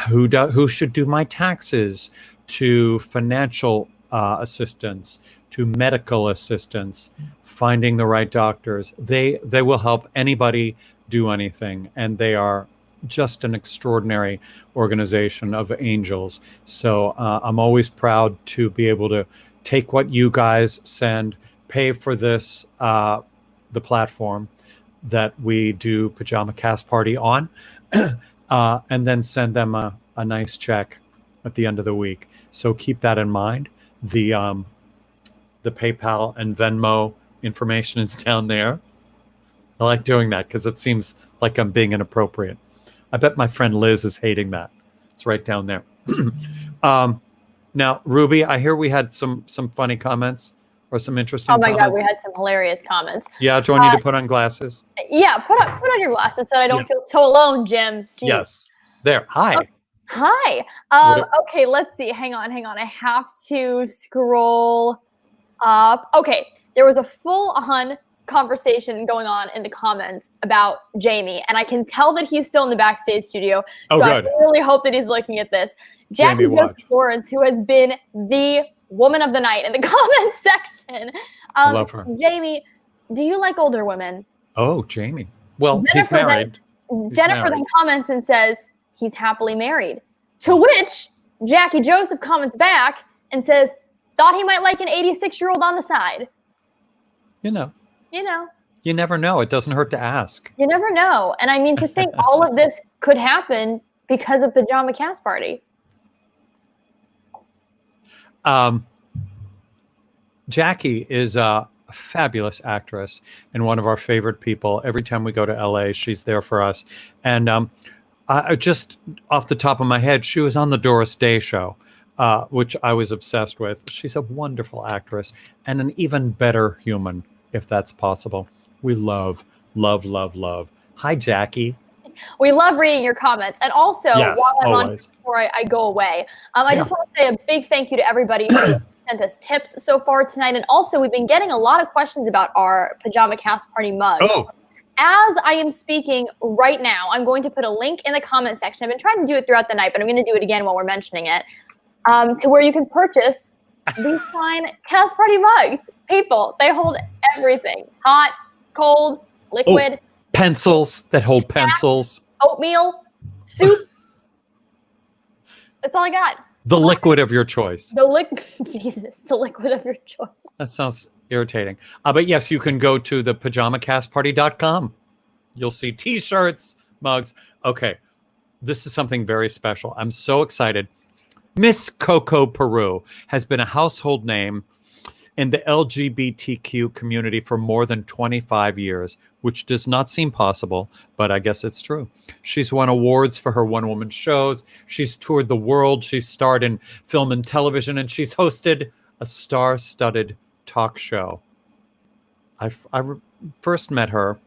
who should do my taxes, to financial assistance, to medical assistance, finding the right doctors. They will help anybody do anything, and they are just an extraordinary organization of angels. So I'm always proud to be able to take what you guys send, pay for this, the platform that we do Pajama Cast Party on, and then send them a nice check at the end of the week. So keep that in mind. The PayPal and Venmo information is down there. I like doing that because it seems like I'm being inappropriate. I bet my friend Liz is hating that. It's right down there. Now, Ruby, I hear we had some funny comments or some interesting comments. Oh my God, we had some hilarious comments. Yeah, do I need to put on glasses? Yeah, put on your glasses so I don't feel so alone, Jim. Jeez. Yes. There. Hi. Hi. Okay, let's see. Hang on. I have to scroll up. Okay, there was a full-on conversation going on in the comments about Jamie, and I can tell that he's still in the backstage studio. So good. I really hope that he's looking at this. Jackie Florence, who has been the woman of the night in the comments section. I love her. Jamie, do you like older women? Oh, Jamie. Well, he's married. Jennifer then comments and says he's happily married. To which Jackie Joseph comments back and says, thought he might like an 86-year-old on the side. You know. You never know. It doesn't hurt to ask. You never know. And I mean, to think all of this could happen because of Pajama Cast Party. Jackie is a fabulous actress and one of our favorite people. Every time we go to LA, she's there for us. And I just off the top of my head, she was on the Doris Day show, which I was obsessed with. She's a wonderful actress and an even better human, if that's possible. We love. Hi, Jackie. We love reading your comments. And also, yes, while I'm always. on before I go away, I just want to say a big thank you to everybody who sent us tips so far tonight. And also, we've been getting a lot of questions about our Pajama Cast Party mugs. Oh. As I am speaking right now, I'm going to put a link in the comment section. I've been trying to do it throughout the night, but I'm going to do it again while we're mentioning it, to where you can purchase these fine Cast Party mugs. People, they hold everything. Hot, cold, liquid. Oh, pencils that hold pencils. Oatmeal, soup. That's all I got. The liquid of your choice. Jesus, the liquid of your choice. That sounds irritating. But yes, you can go to the pajamacastparty.com. You'll see t-shirts, mugs. Okay, this is something very special. I'm so excited. Miss Coco Peru has been a household name in the LGBTQ community for more than 25 years, which does not seem possible, but I guess it's true. She's won awards for her one-woman shows. She's toured the world. She's starred in film and television, and she's hosted a star-studded talk show. I first met her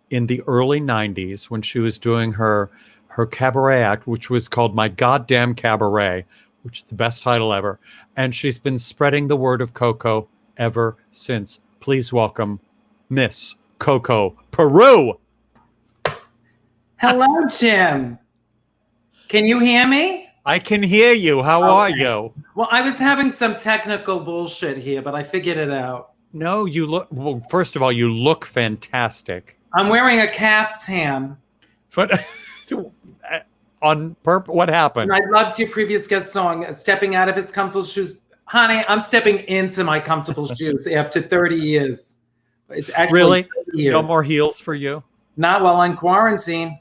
in the early 90s when she was doing her cabaret act, which was called My Goddamn Cabaret, which is the best title ever. And she's been spreading the word of Coco ever since. Please welcome Miss Coco Peru. Hello, Jim. Can you hear me? I can hear you. How are you? Well, I was having some technical bullshit here, but I figured it out. No, you look, well, first of all, you look fantastic. I'm wearing a caftan. On purpose, what happened? And I loved your previous guest song, Stepping Out of His Comfortable Shoes. Honey, I'm stepping into my comfortable shoes after 30 years. It's actually really? No more heels for you? Not while I'm quarantine.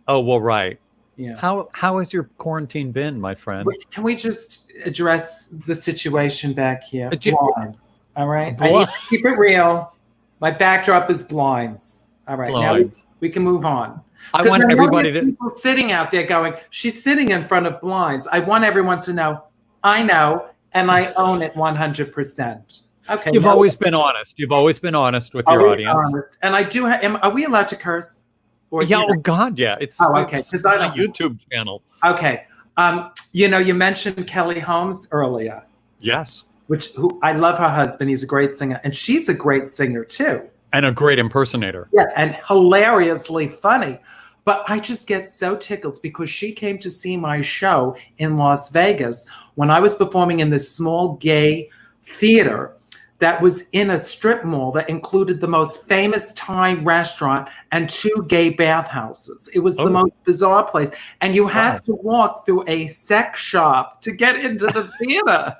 Oh, well, right. Yeah. How has your quarantine been, my friend? Can we just address the situation back here? Blinds. All right. I need to keep it real. My backdrop is blinds. All right. Blinds. Now we can move on. I want everybody to people sitting out there going, she's sitting in front of blinds. I want everyone to know, I know, and I own it 100%. Okay. You've always been honest. You've always been honest with your audience. Honest. And I do. Are we allowed to curse? Or yeah. Oh God. Yeah. It's okay. Because I a YouTube channel. Okay. You mentioned Kelly Holmes earlier. Yes. Who I love her husband. He's a great singer, and she's a great singer too. And a great impersonator. Yeah, and hilariously funny. But I just get so tickled because she came to see my show in Las Vegas when I was performing in this small gay theater that was in a strip mall that included the most famous Thai restaurant and 2 gay bathhouses. It was the most bizarre place. And you had to walk through a sex shop to get into the theater.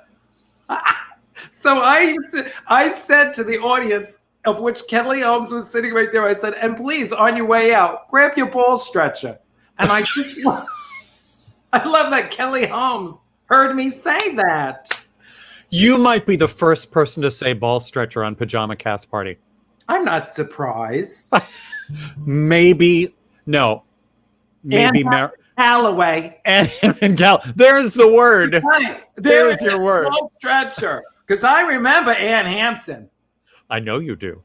So I said to the audience, of which Kelly Holmes was sitting right there, I said, and please, on your way out, grab your ball stretcher. And I just, I love that Kelly Holmes heard me say that. You might be the first person to say ball stretcher on Pajama Cast Party. I'm not surprised. Maybe Callaway. And there's the word. Right. There's your word. Ball stretcher. Because I remember Ann Hampson. I know you do.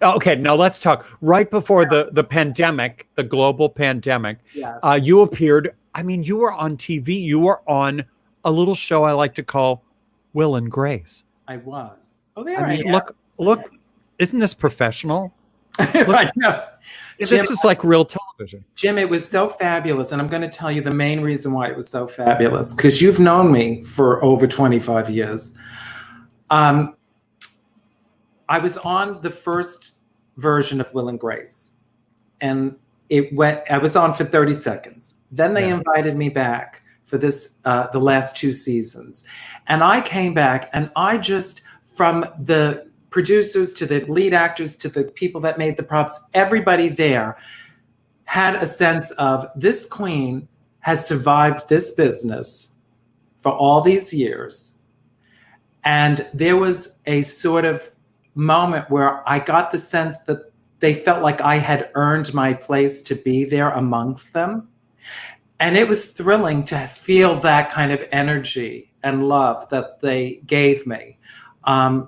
Okay, now let's talk. Right before the pandemic, the global pandemic, you appeared. I mean, you were on TV. You were on a little show I like to call Will and Grace. I was. Look, isn't this professional? I know. This is like real television. Jim, it was so fabulous. And I'm going to tell you the main reason why it was so fabulous, because you've known me for over 25 years. I was on the first version of Will and Grace, and I was on for 30 seconds. Then they invited me back for this, the last 2 seasons. And I came back, and I just, from the producers to the lead actors to the people that made the props, everybody there had a sense of, this queen has survived this business for all these years. And there was a sort of moment where I got the sense that they felt like I had earned my place to be there amongst them. And it was thrilling to feel that kind of energy and love that they gave me.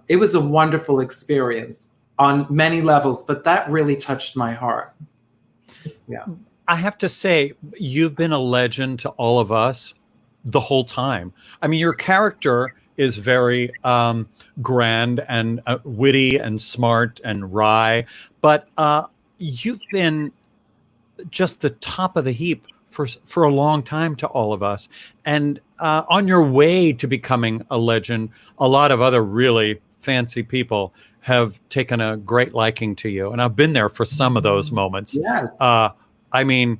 It was a wonderful experience on many levels, but that really touched my heart. Yeah. I have to say, you've been a legend to all of us the whole time. I mean, your character is very grand and witty and smart and wry, but you've been just the top of the heap for a long time to all of us. And on your way to becoming a legend, a lot of other really fancy people have taken a great liking to you. And I've been there for some of those moments. Yes. I mean,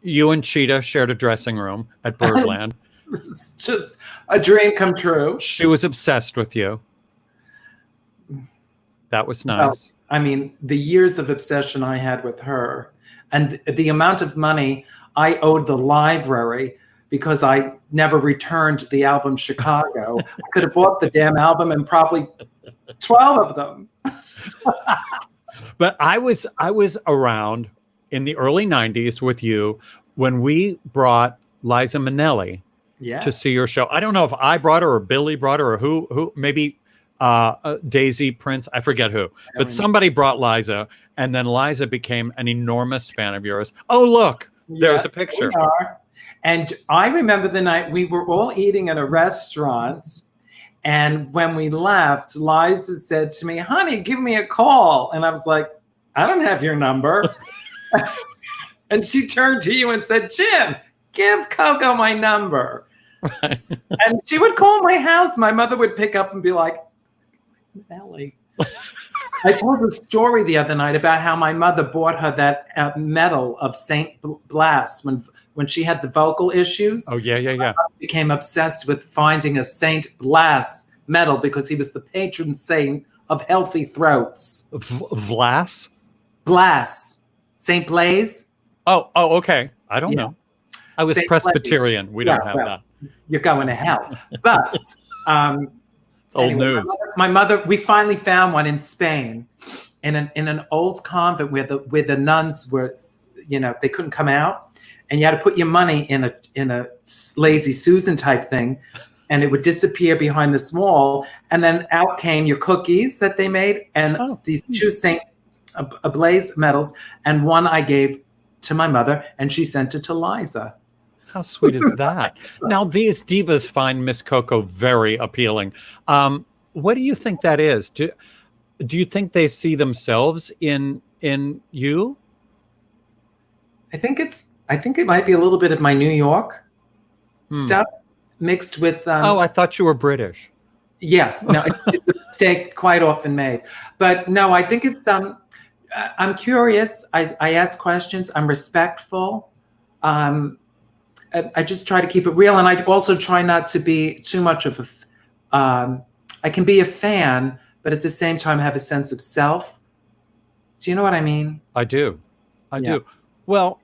you and Cheetah shared a dressing room at Birdland. It's just a dream come true. She was obsessed with you. That was nice. Well, I mean, the years of obsession I had with her and the amount of money I owed the library because I never returned the album Chicago. I could have bought the damn album and probably 12 of them. But I was around in the early 90s with you when we brought Liza Minnelli to see your show. I don't know if I brought her or Billy brought her or who maybe Daisy, Prince, I forget who. But somebody brought Liza, and then Liza became an enormous fan of yours. Oh, look, there's a picture. And I remember the night we were all eating at a restaurant, and when we left, Liza said to me, honey, give me a call. And I was like, I don't have your number. And she turned to you and said, Jim, give Coco my number. Right. And she would call my house. My mother would pick up and be like, Ellie. I told a story the other night about how my mother bought her that medal of Saint Blas when she had the vocal issues. Oh, yeah. My mother became obsessed with finding a Saint Blas medal because he was the patron saint of healthy throats. Blas? Blas. Saint Blaise? Oh, okay. I don't know. I was Saint Presbyterian. Blaise. We don't have that. You're going to hell. But it's old news. My mother, we finally found one in Spain, in an old convent where the nuns were, they couldn't come out, and you had to put your money in a Lazy Susan type thing, and it would disappear behind this wall, and then out came your cookies that they made, and these 2 Saint Blaise medals, and one I gave to my mother, and she sent it to Liza. How sweet is that? Now, these divas find Miss Coco very appealing. What do you think that is? Do you think they see themselves in you? I think it might be a little bit of my New York stuff mixed with. I thought you were British. Yeah, no, it's a mistake quite often made. But no, I think it's, I'm curious. I ask questions. I'm respectful. I just try to keep it real. And I also try not to be too much of I can be a fan, but at the same time have a sense of self. Do you know what I mean? I do. I do. Well,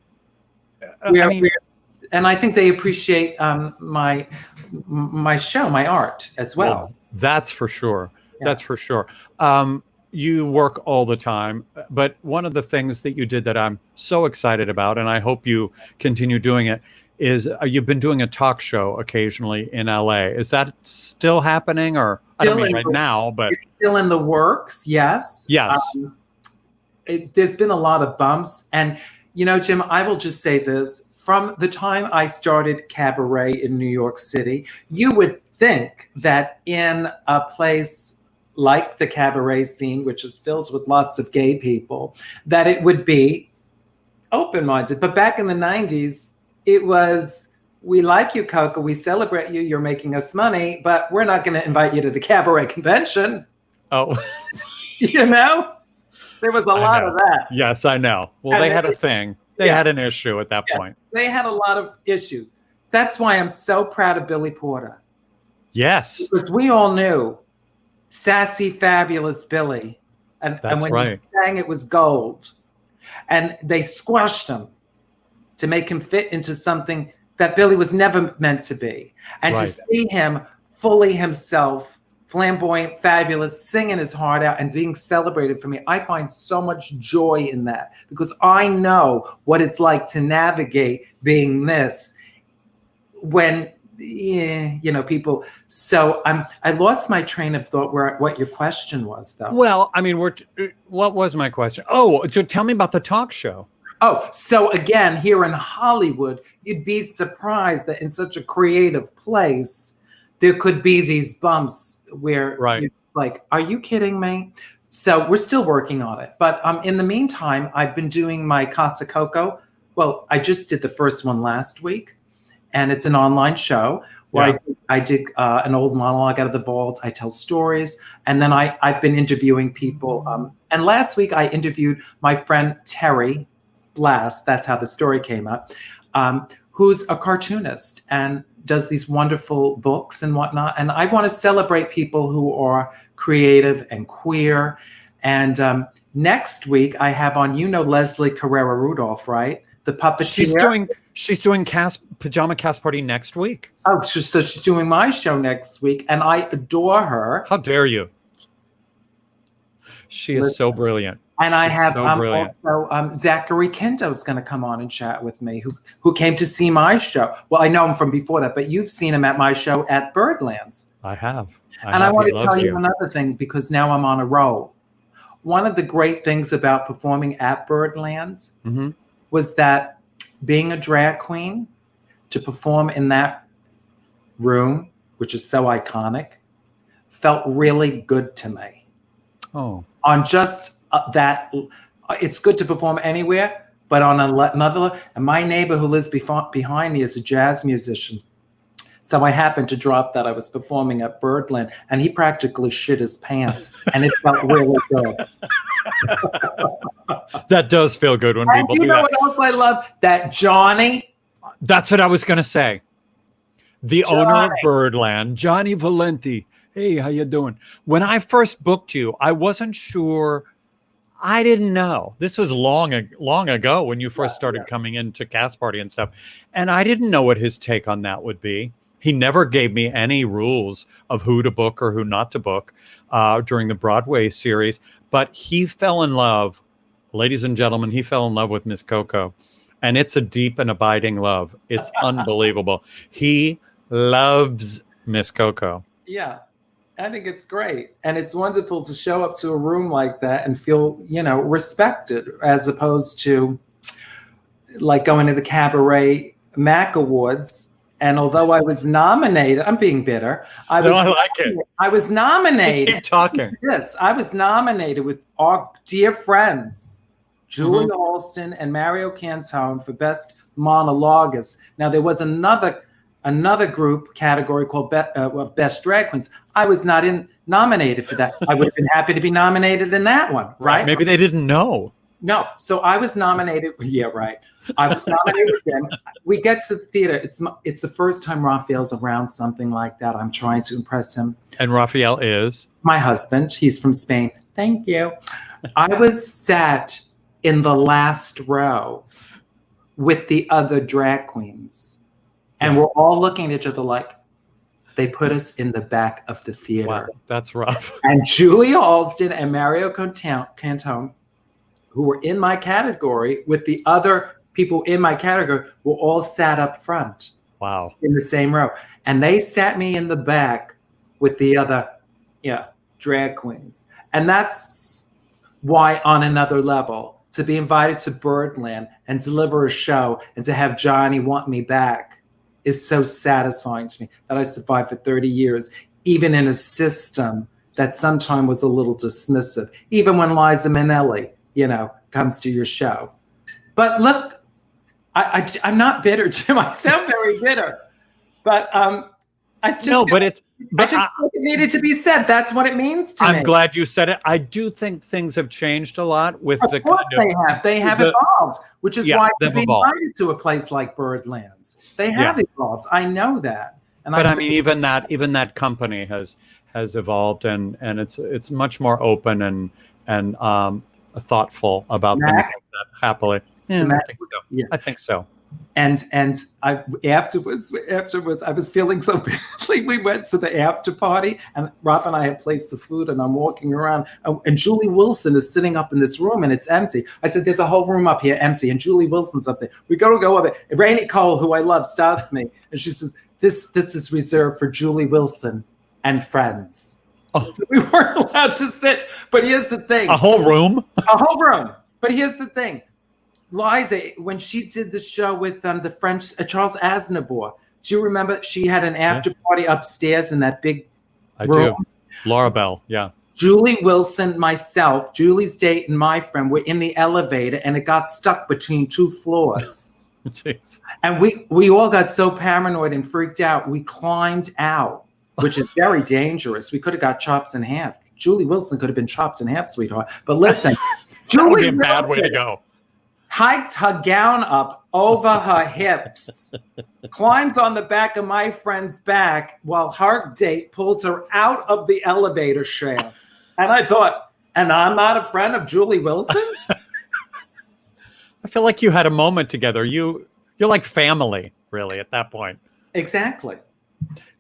and I think they appreciate my show, my art as well. That's for sure. Yeah. That's for sure. You work all the time, but one of the things that you did that I'm so excited about, and I hope you continue doing it, is you've been doing a talk show occasionally in LA. Is that still happening, or I don't mean right now, but it's still in the works? Yes. Yes. There's been a lot of bumps, and Jim, I will just say this: from the time I started cabaret in New York City, you would think that in a place like the cabaret scene, which is filled with lots of gay people, that it would be open-minded. But back in the 90s, it was, we like you, Coco, we celebrate you, you're making us money, but we're not going to invite you to the cabaret convention. Oh. There was a lot of that. Yes, I know. Well, they had a thing. They had an issue at that point. They had a lot of issues. That's why I'm so proud of Billy Porter. Yes. Because we all knew sassy, fabulous Billy. And when he sang, it was gold. And they squashed him to make him fit into something that Billy was never meant to be. And to see him fully himself, flamboyant, fabulous, singing his heart out and being celebrated for me, I find so much joy in that, because I know what it's like to navigate being this when people. So I lost my train of thought what your question was, though. Well, I mean, what was my question? Oh, tell me about the talk show. Oh, so again, here in Hollywood, you'd be surprised that in such a creative place, there could be these bumps where you're like, are you kidding me? So we're still working on it. But in the meantime, I've been doing my Casa Coco. Well, I just did the first one last week, and it's an online show where I did an old monologue out of the vault. I tell stories, and then I've been interviewing people. And last week I interviewed my friend Terry Blast. That's how the story came up. Who's a cartoonist and does these wonderful books and whatnot. And I want to celebrate people who are creative and queer. And next week I have on, Leslie Carrera Rudolph, right? The puppeteer. She's doing Pajama Cast Party next week. Oh, so she's doing my show next week, and I adore her. How dare you? She is so brilliant. And I have also Zachary Kinto's going to come on and chat with me, who came to see my show. Well, I know him from before that, but you've seen him at my show at Birdlands. I have. I want to tell you another thing, because now I'm on a roll. One of the great things about performing at Birdlands was that being a drag queen, to perform in that room, which is so iconic, felt really good to me. Oh. On just that, it's good to perform anywhere, but on another, and my neighbor who lives behind me is a jazz musician. So I happened to drop that I was performing at Birdland, and he practically shit his pants, and it felt really good. That does feel good when people do that. You know what else I love? That Johnny. That's what I was going to say. The owner of Birdland, Johnny Valenti. Hey, how you doing? When I first booked you, I wasn't sure. I didn't know. This was long ago when you first started coming into Cast Party and stuff. And I didn't know what his take on that would be. He never gave me any rules of who to book or who not to book during the Broadway series. But he fell in love, ladies and gentlemen, he fell in love with Miss Coco. And it's a deep and abiding love. It's unbelievable. He loves Miss Coco. Yeah. I think it's great. And it's wonderful to show up to a room like that and feel, respected, as opposed to like going to the Cabaret Mac Awards. And although I was nominated, I'm being bitter. I like it. I was nominated. Just keep talking. Yes, I was nominated with our dear friends, Julie Alston and Mario Cantone, for Best Monologuist. Now, there was another another group category called Best Drag Queens. I was not nominated for that. I would have been happy to be nominated in that one, right? Maybe they didn't know. No, so I was nominated. Yeah, right. I was nominated again. We get to the theater. It's the first time Raphael's around something like that. I'm trying to impress him. And Raphael is? My husband. He's from Spain. Thank you. I was sat in the last row with the other drag queens. And we're all looking at each other like, they put us in the back of the theater. Wow, that's rough. And Julia Alston and Mario Cantone, who were in my category with the other people in my category, were all sat up front. Wow. In the same row. And they sat me in the back with the other drag queens. And that's why, on another level, to be invited to Birdland and deliver a show and to have Johnny want me back is so satisfying to me that I survived for 30 years, even in a system that sometimes was a little dismissive, even when Liza Minnelli, comes to your show. But look, I'm not bitter, Jim. I sound very bitter, but it needed to be said. That's what it means to me. I'm glad you said it. I do think things have changed a lot with of course they have evolved, which is why they've been invited to a place like Birdlands. They have evolved. I know that. But I mean, even that company has evolved, and it's much more open and thoughtful about things like that. Happily, I think so. And I afterwards, I was feeling so badly. We went to the after party, and Ralph and I had plates of food, and I'm walking around, and Julie Wilson is sitting up in this room, and it's empty. I said, "There's a whole room up here empty," and Julie Wilson's up there. We go up there. Rainey Cole, who I love, stops me, and she says, "This is reserved for Julie Wilson and friends." Oh. So we weren't allowed to sit. But here's the thing: a whole room. But here's the thing. Liza, when she did the show with the French Charles Aznavour, do you remember she had an after party upstairs in that big room? Do. Laura Bell, yeah. Julie Wilson, myself, Julie's date, and my friend were in the elevator, and it got stuck between two floors. Jeez. And we all got so paranoid and freaked out, we climbed out, which is very dangerous. We could have got chopped in half. Julie Wilson could have been chopped in half, sweetheart. But listen, that would be a bad way to go. Hiked her gown up over her hips, climbs on the back of my friend's back while her date pulls her out of the elevator shaft. And I thought, and I'm not a friend of Julie Wilson? I feel like you had a moment together. You're like family, really, at that point. Exactly.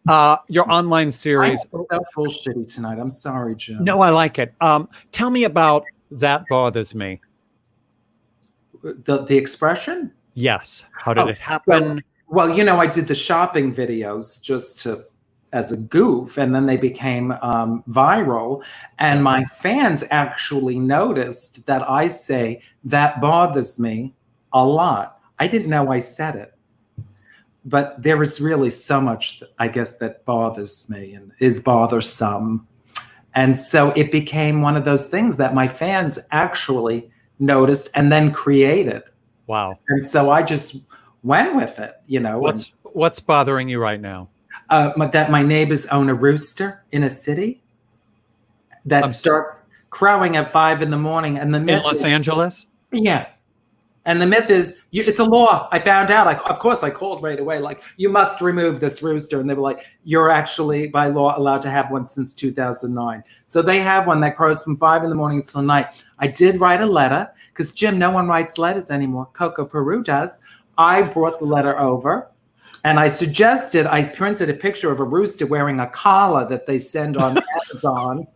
Your online series. I'm so bullshitty tonight. I'm sorry, Jim. No, I like it. Tell me about That Bothers Me. The expression? Yes. How did it happen? Well, I did the shopping videos just as a goof, and then they became viral. And my fans actually noticed that I say that bothers me a lot. I didn't know I said it, but there is really so much, I guess, that bothers me and is bothersome. And so it became one of those things that my fans actually noticed and then created. Wow. And so I just went with it, What's bothering you right now? That my neighbors own a rooster in a city that starts crowing at 5 a.m. and the myth in Los Angeles? Yeah. And the myth is, it's a law. I found out. Of course, I called right away. Like, you must remove this rooster. And they were like, you're actually, by law, allowed to have one since 2009. So they have one that crows from 5 a.m. until night. I did write a letter, because, Jim, no one writes letters anymore. Coco Peru does. I brought the letter over, and I printed a picture of a rooster wearing a collar that they send on Amazon.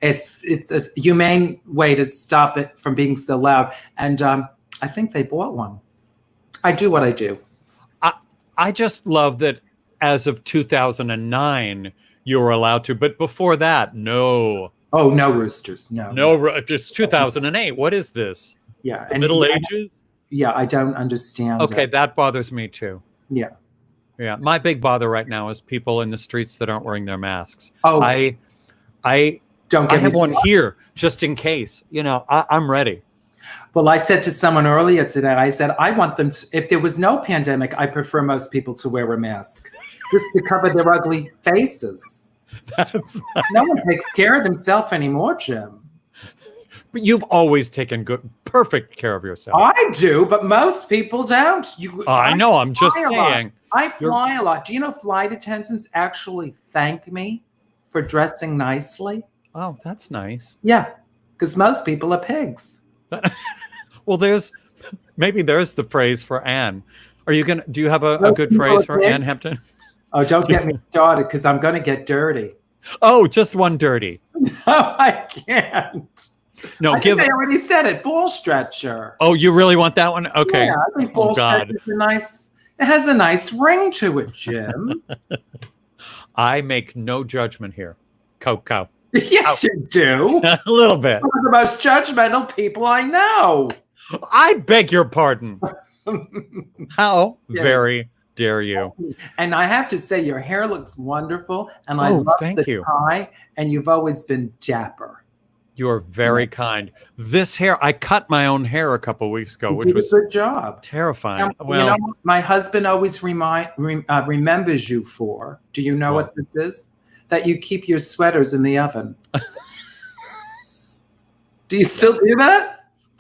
It's a humane way to stop it from being so loud. And I think they bought one. I do what I do. I just love that as of 2009, you were allowed to. But before that, no. Oh, no roosters. No. It's 2008. What is this? Yeah. The Middle Ages? Yeah, I don't understand. Okay, that bothers me too. Yeah. Yeah. My big bother right now is people in the streets that aren't wearing their masks. Oh. I have one here just in case. I'm ready. Well, I said to someone earlier today, I said, I want them to, if there was no pandemic, I prefer most people to wear a mask just to cover their ugly faces. That's No one takes care of themselves anymore, Jim. But you've always taken perfect care of yourself. I do, but most people don't. I know. I'm just saying. I fly a lot. Do you know flight attendants actually thank me for dressing nicely? Oh, that's nice. Yeah, because most people are pigs. Well, maybe there's the phrase for Anne. Do you have a good phrase for Anne Hampton? Oh, don't get me started because I'm going to get dirty. Oh, just one dirty. No, I can't. No, I already said it. Ball stretcher. Oh, you really want that one? Okay. Yeah, I think ball stretcher is it has a nice ring to it, Jim. I make no judgment here. Coco. Yes, you do. A little bit. One of the most judgmental people I know. I beg your pardon. How very dare you? And I have to say, your hair looks wonderful, and I love the tie, and you've always been dapper. You're very kind. This hair, I cut my own hair a couple weeks ago, which was a good job. Terrifying. Well, my husband always remembers you for. Do you know what this is? That you keep your sweaters in the oven. Do you still do that?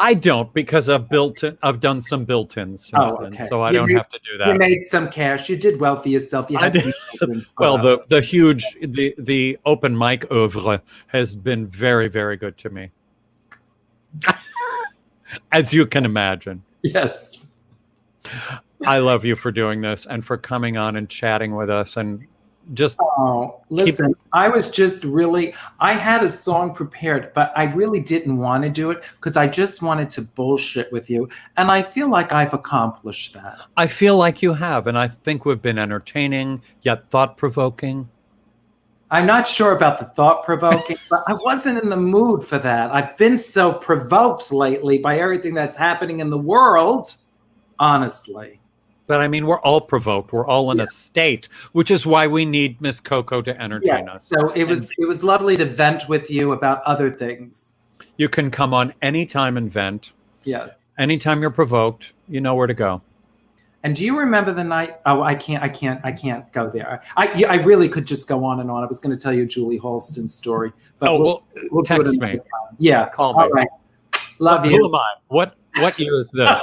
I don't, because I've done some built-ins since then, so I don't have to do that. You made some cash. You did well for yourself. You had well, the open mic oeuvre has been very, very good to me, as you can imagine. Yes. I love you for doing this and for coming on and chatting with us and just listen, I was just I had a song prepared, but I really didn't want to do it because I just wanted to bullshit with you. And I feel like I've accomplished that. I feel like you have. And I think we've been entertaining, yet thought-provoking. I'm not sure about the thought-provoking, but I wasn't in the mood for that. I've been so provoked lately by everything that's happening in the world, honestly. But I mean, we're all provoked. We're all in a state, which is why we need Miss Coco to entertain us. So it was lovely to vent with you about other things. You can come on anytime and vent. Yes. Anytime you're provoked, you know where to go. And do you remember the night? Oh, I can't go there. I really could just go on and on. I was going to tell you Julie Halston's story. But we'll text do it me. Time. Yeah. Call me. All right. Love you. Who am I? What year is this?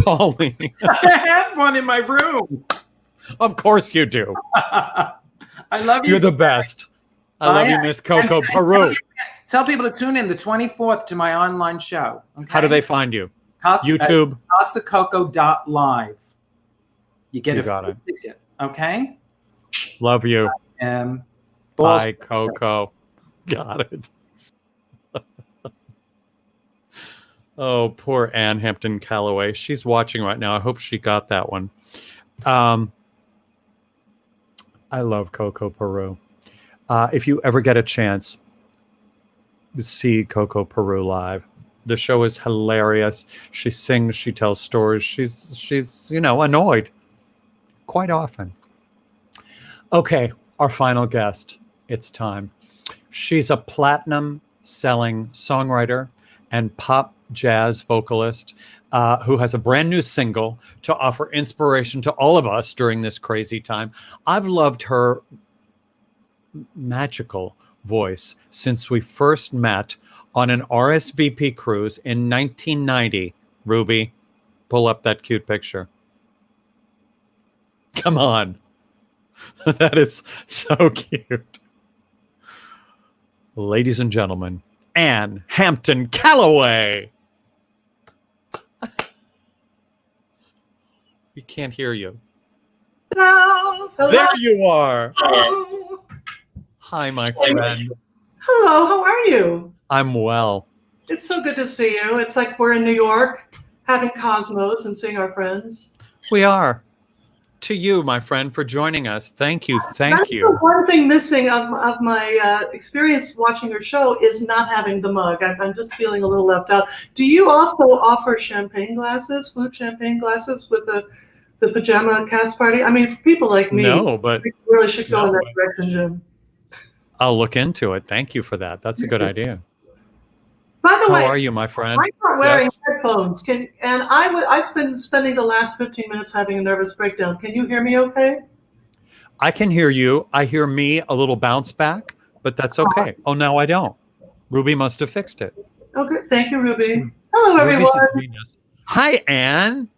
Call me. I have one in my room. Of course you do. I love you. You're the best. I love you, Miss Coco. Peru. Tell people to tune in the 24th to my online show. Okay? How do they find you? YouTube. CasaCoco.live. You get a free ticket. Okay? Love you. Bye, Coco. Got it. Oh, poor Anne Hampton Callaway. She's watching right now. I hope she got that one. I love Coco Peru. If you ever get a chance to see Coco Peru live, the show is hilarious. She sings, she tells stories. She's annoyed quite often. Okay, our final guest. It's time. She's a platinum-selling songwriter and pop jazz vocalist who has a brand new single to offer inspiration to all of us during this crazy time. I've loved her magical voice since we first met on an RSVP cruise in 1990. Ruby, pull up that cute picture. Come on. That is so cute. Ladies and gentlemen, Anne Hampton Callaway. We can't hear you. Hello. There you are. Hello. Hi, my friend. Hello, how are you? I'm well. It's so good to see you. It's like we're in New York having Cosmos and seeing our friends. We are. To you, my friend, for joining us. Thank you. Thank you. The one thing missing of my experience watching your show is not having the mug. I'm just feeling a little left out. Do you also offer champagne glasses, flute champagne glasses with the Pajama cast party? I mean, for people like me, no, but we really should go in that direction, Jim. I'll look into it. Thank you for that. That's a good idea. By the way, how are you, my friend? I'm not wearing Yes. headphones. I've been spending the last 15 minutes having a nervous breakdown. Can you hear me okay? I can hear you. I hear me a little bounce back, but that's okay. Oh, now I don't. Ruby must have fixed it. Okay, thank you, Ruby. Hello, Ruby's everyone. a genius. Hi, Anne.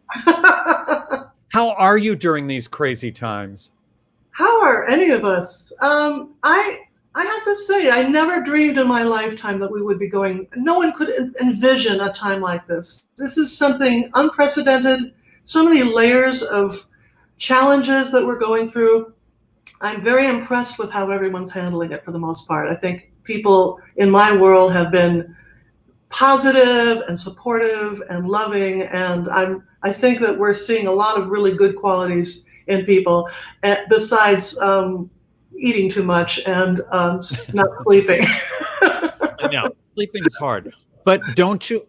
How are you during these crazy times? How are any of us? I have to say, I never dreamed in my lifetime that we would be going. No one could envision a time like this. This is something unprecedented. So many layers of challenges that we're going through. I'm very impressed with how everyone's handling it for the most part. I think people in my world have been positive and supportive and loving, and I think that we're seeing a lot of really good qualities in people, besides eating too much and not sleeping. I know sleeping is hard, but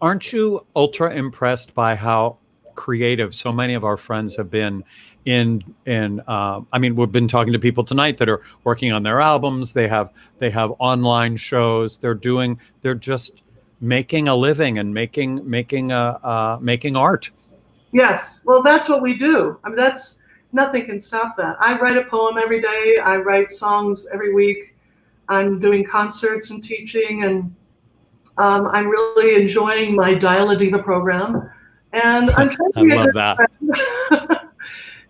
aren't you ultra impressed by how creative so many of our friends have been in I mean, we've been talking to people tonight that are working on their albums. They have online shows. They're just making a living and making art. Yes, well, that's what we do. I mean, nothing can stop that. I write a poem every day. I write songs every week. I'm doing concerts and teaching, and I'm really enjoying my Dial a Diva program. And I'm trying to I love that.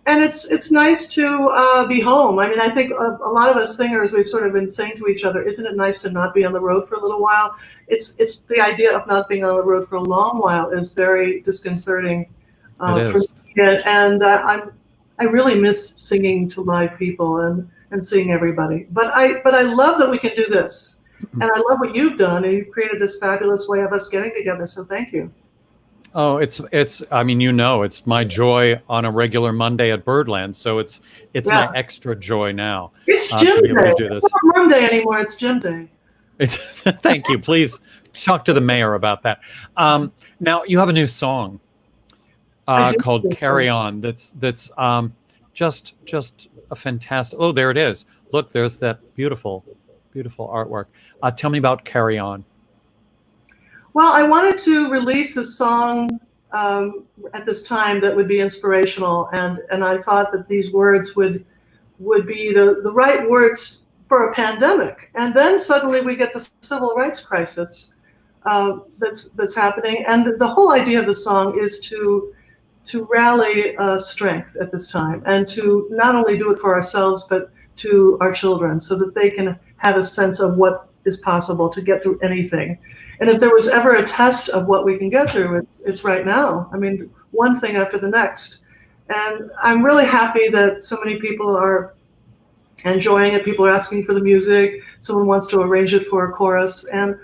And it's nice to be home. I mean, I think a lot of us singers, we've sort of been saying to each other, isn't it nice to not be on the road for a little while? It's the idea of not being on the road for a long while is very disconcerting It for is. me. And I really miss singing to live people and seeing everybody. But I love that we can do this. And I love what you've done, and you've created this fabulous way of us getting together. So thank you. Oh, it's I mean, it's my joy on a regular Monday at Birdland. So it's my extra joy now. It's to Jim be able Day. to do this. It's not Monday anymore. It's Jim Day. Thank you. Please talk to the mayor about that. Now you have a new song called "Carry On." That's just a fantastic. Oh, there it is. Look, there's that beautiful artwork. Tell me about "Carry On." Well, I wanted to release a song at this time that would be inspirational, and I thought that these words would be the right words for a pandemic. And then suddenly we get the civil rights crisis that's happening, and the whole idea of the song is to rally strength at this time, and to not only do it for ourselves but to our children, so that they can have a sense of what is possible to get through anything. And if there was ever a test of what we can get through, it's right now. I mean, one thing after the next. And I'm really happy that so many people are enjoying it. People are asking for the music. Someone wants to arrange it for a chorus. And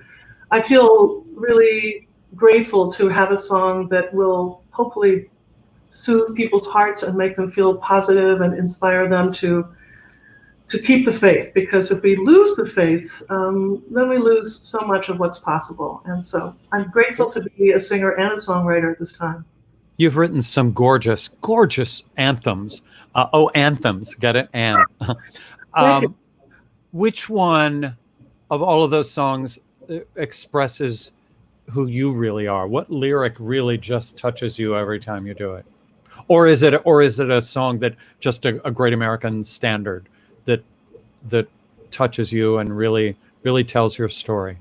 I feel really grateful to have a song that will hopefully soothe people's hearts and make them feel positive and inspire them to keep the faith, because if we lose the faith, then we lose so much of what's possible. And so I'm grateful to be a singer and a songwriter at this time. You've written some gorgeous anthems. Anthems. Get it? Anne. Which one of all of those songs expresses who you really are? What lyric really just touches you every time you do it? Or is it a song that just a great American standard that touches you and really tells your story?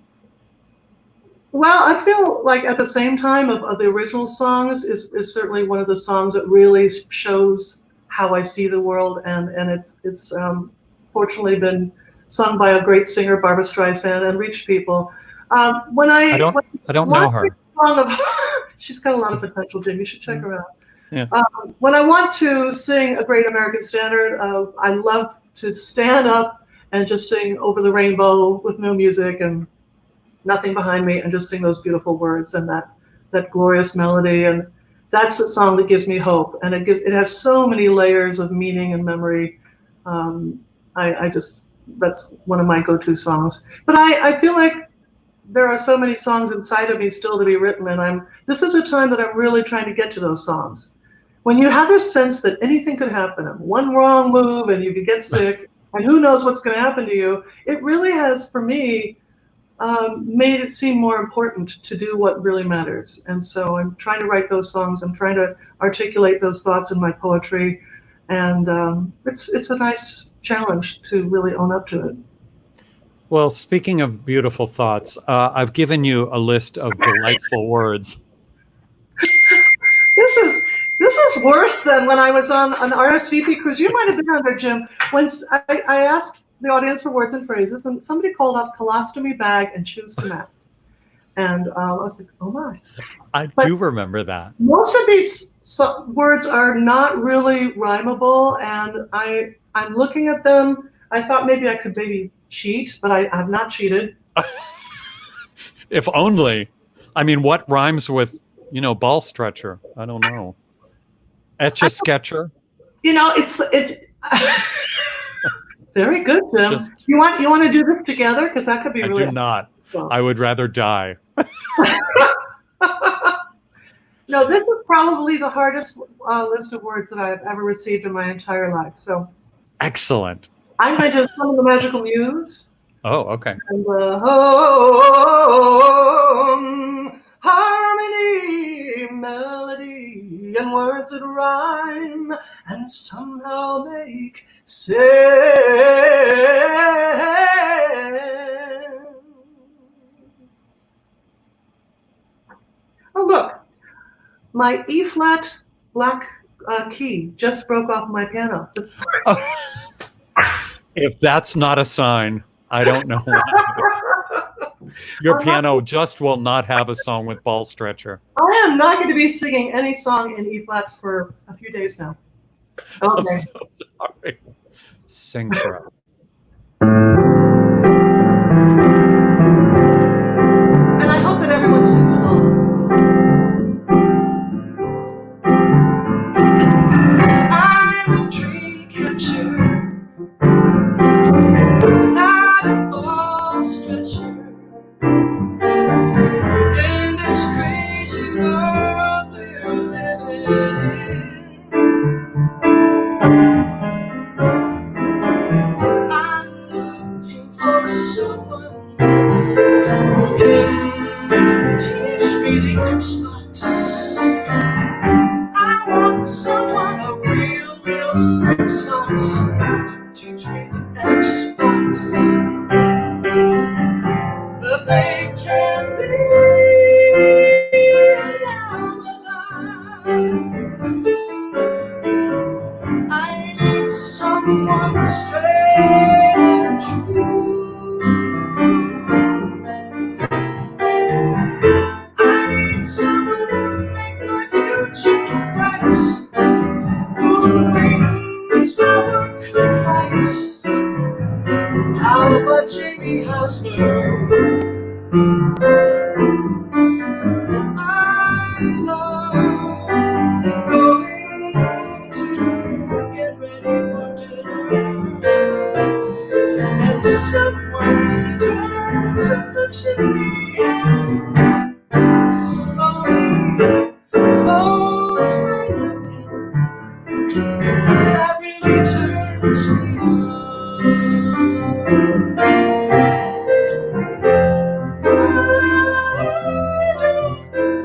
Well, I feel like at the same time of the original songs is certainly one of the songs that really shows how I see the world, and it's fortunately been sung by a great singer, Barbra Streisand, and reached people. I don't know her. She's got a lot of potential, Jim. You should check her out. Yeah. When I want to sing a great American standard, I love to stand up and just sing Over the Rainbow with no music and nothing behind me, and just sing those beautiful words and that glorious melody. And that's the song that gives me hope. And it has so many layers of meaning and memory. That's one of my go-to songs. But I feel like there are so many songs inside of me still to be written, and this is a time that I'm really trying to get to those songs. When you have this sense that anything could happen, one wrong move and you could get sick, and who knows what's going to happen to you, it really has, for me, made it seem more important to do what really matters. And so I'm trying to write those songs. I'm trying to articulate those thoughts in my poetry. And it's a nice challenge to really own up to it. Well, speaking of beautiful thoughts, I've given you a list of delightful words. This is worse than when I was on an RSVP cruise. You might have been on there, Jim. When I asked the audience for words and phrases, and somebody called up colostomy bag and choose to match. And I was like, oh my. I do remember that. Most of these words are not really rhymable, and I'm looking at them. I thought maybe I could cheat, but I have not cheated. If only. I mean, what rhymes with, ball stretcher? I don't know. Etch-a-sketcher? It's very good, Jim. You want to do this together? Because that could be really. I do not. I would rather die. No, this is probably the hardest list of words that I've ever received in my entire life. So. Excellent. I'm going to summon the magical muse. Oh, okay. And home, harmony, melody, and words that rhyme and somehow make sense. Oh, look, my E-flat black key just broke off my piano. If that's not a sign, I don't know what. Your piano just will not have a song with ball stretcher. I am not going to be singing any song in E-flat for a few days now. Okay. I'm so sorry. Sing for us. And I hope that everyone sings along. I'm a dream catcher, not a ball stretcher. In this crazy world we're living in, I'm looking for someone who can teach me the Xbox. I want someone, a real sex fox, to teach me the Xbox. But they can't be normalized. I need someone straight and true. I need someone to make my future bright, who brings my work right. How about Jamie Hosmer? I love going to get ready for dinner, and someone turns and looks at me and slowly folds my napkin. That really turns me on.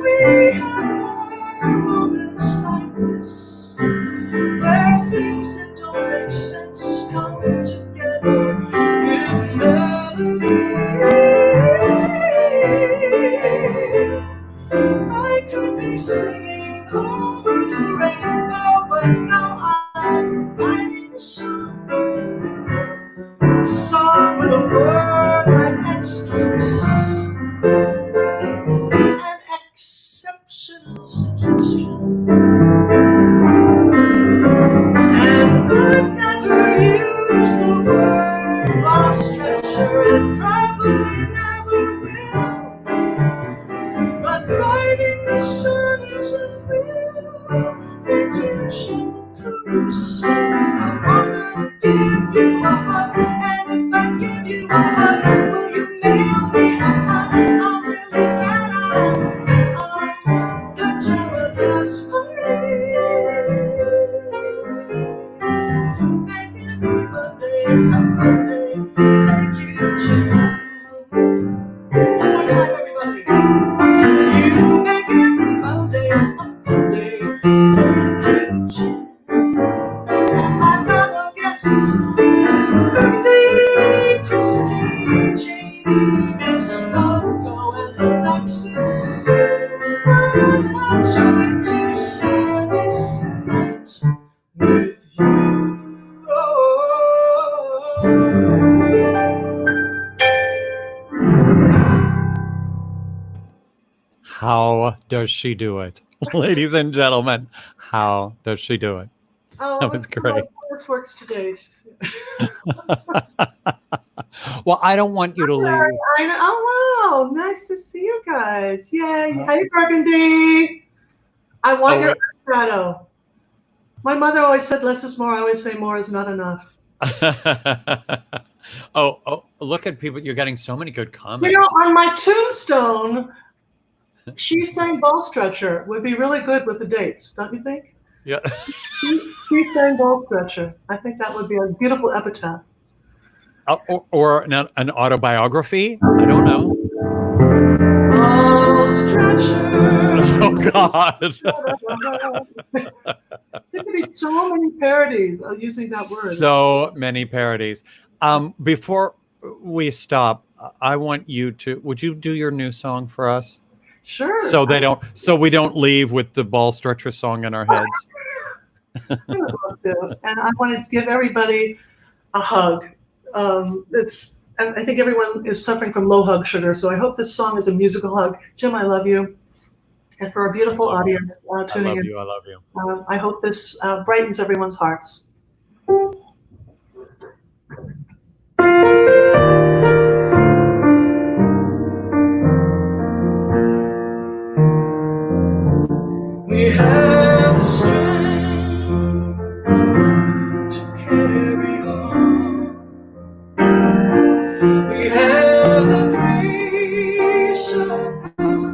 We have more moments like this, where things that don't make sense come together with melody. I could be singing over the rainbow, but now I'm writing a song with a word like X-Kicks. An exceptional suggestion. And I've never used the word ball stretcher and probably never will. But writing this song is a thrill. Thank you, Jim Caruso. I wanna give you a hug, and if I give you a hug, will you nail me a hug? I'll really get on the Pajama Class Party. You make every Monday a fun day. Thank you, Jim. yes. Burgandy, Christy, Jamie, Miss Coco, and Alexis. But I tried to share this night with you. How does she do it? Ladies and gentlemen, how does she do it? Oh, That was great. This works today. Well, I don't want you to leave. I know. Oh, wow. Nice to see you guys. Yay. Hey, Burgandy. I want your shadow. My mother always said less is more. I always say more is not enough. oh, look at people. You're getting so many good comments. You know, on my tombstone, she sang Ball Stretcher. Would be really good with the dates, don't you think? Yeah. She sang Ball Stretcher. I think that would be a beautiful epitaph. Or an autobiography? I don't know. Ball Stretcher. Oh, God. There could be so many parodies of using that word. So many parodies. Before we stop, I want you to, would you do your new song for us? Sure. So we don't leave with the Ball Stretcher song in our heads. And I want to give everybody a hug. I think everyone is suffering from low hug sugar, so I hope this song is a musical hug. Jim, I love you. And for our beautiful audience tuning in, I love you. I hope this brightens everyone's hearts. We have the strength to carry on. We have the grace of God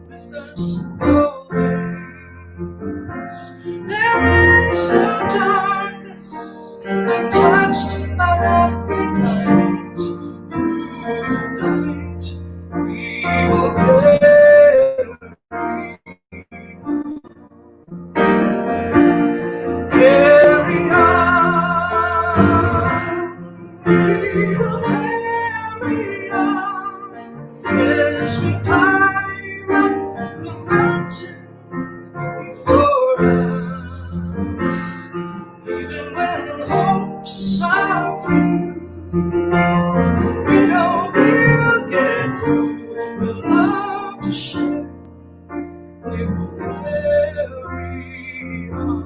with us always. There is no darkness untouched by that great light. Through the night we will carry. Carry on, we will carry on as we climb up the mountain before us. Even when hopes are few, we know we'll get through. We'll love to share, we will carry on.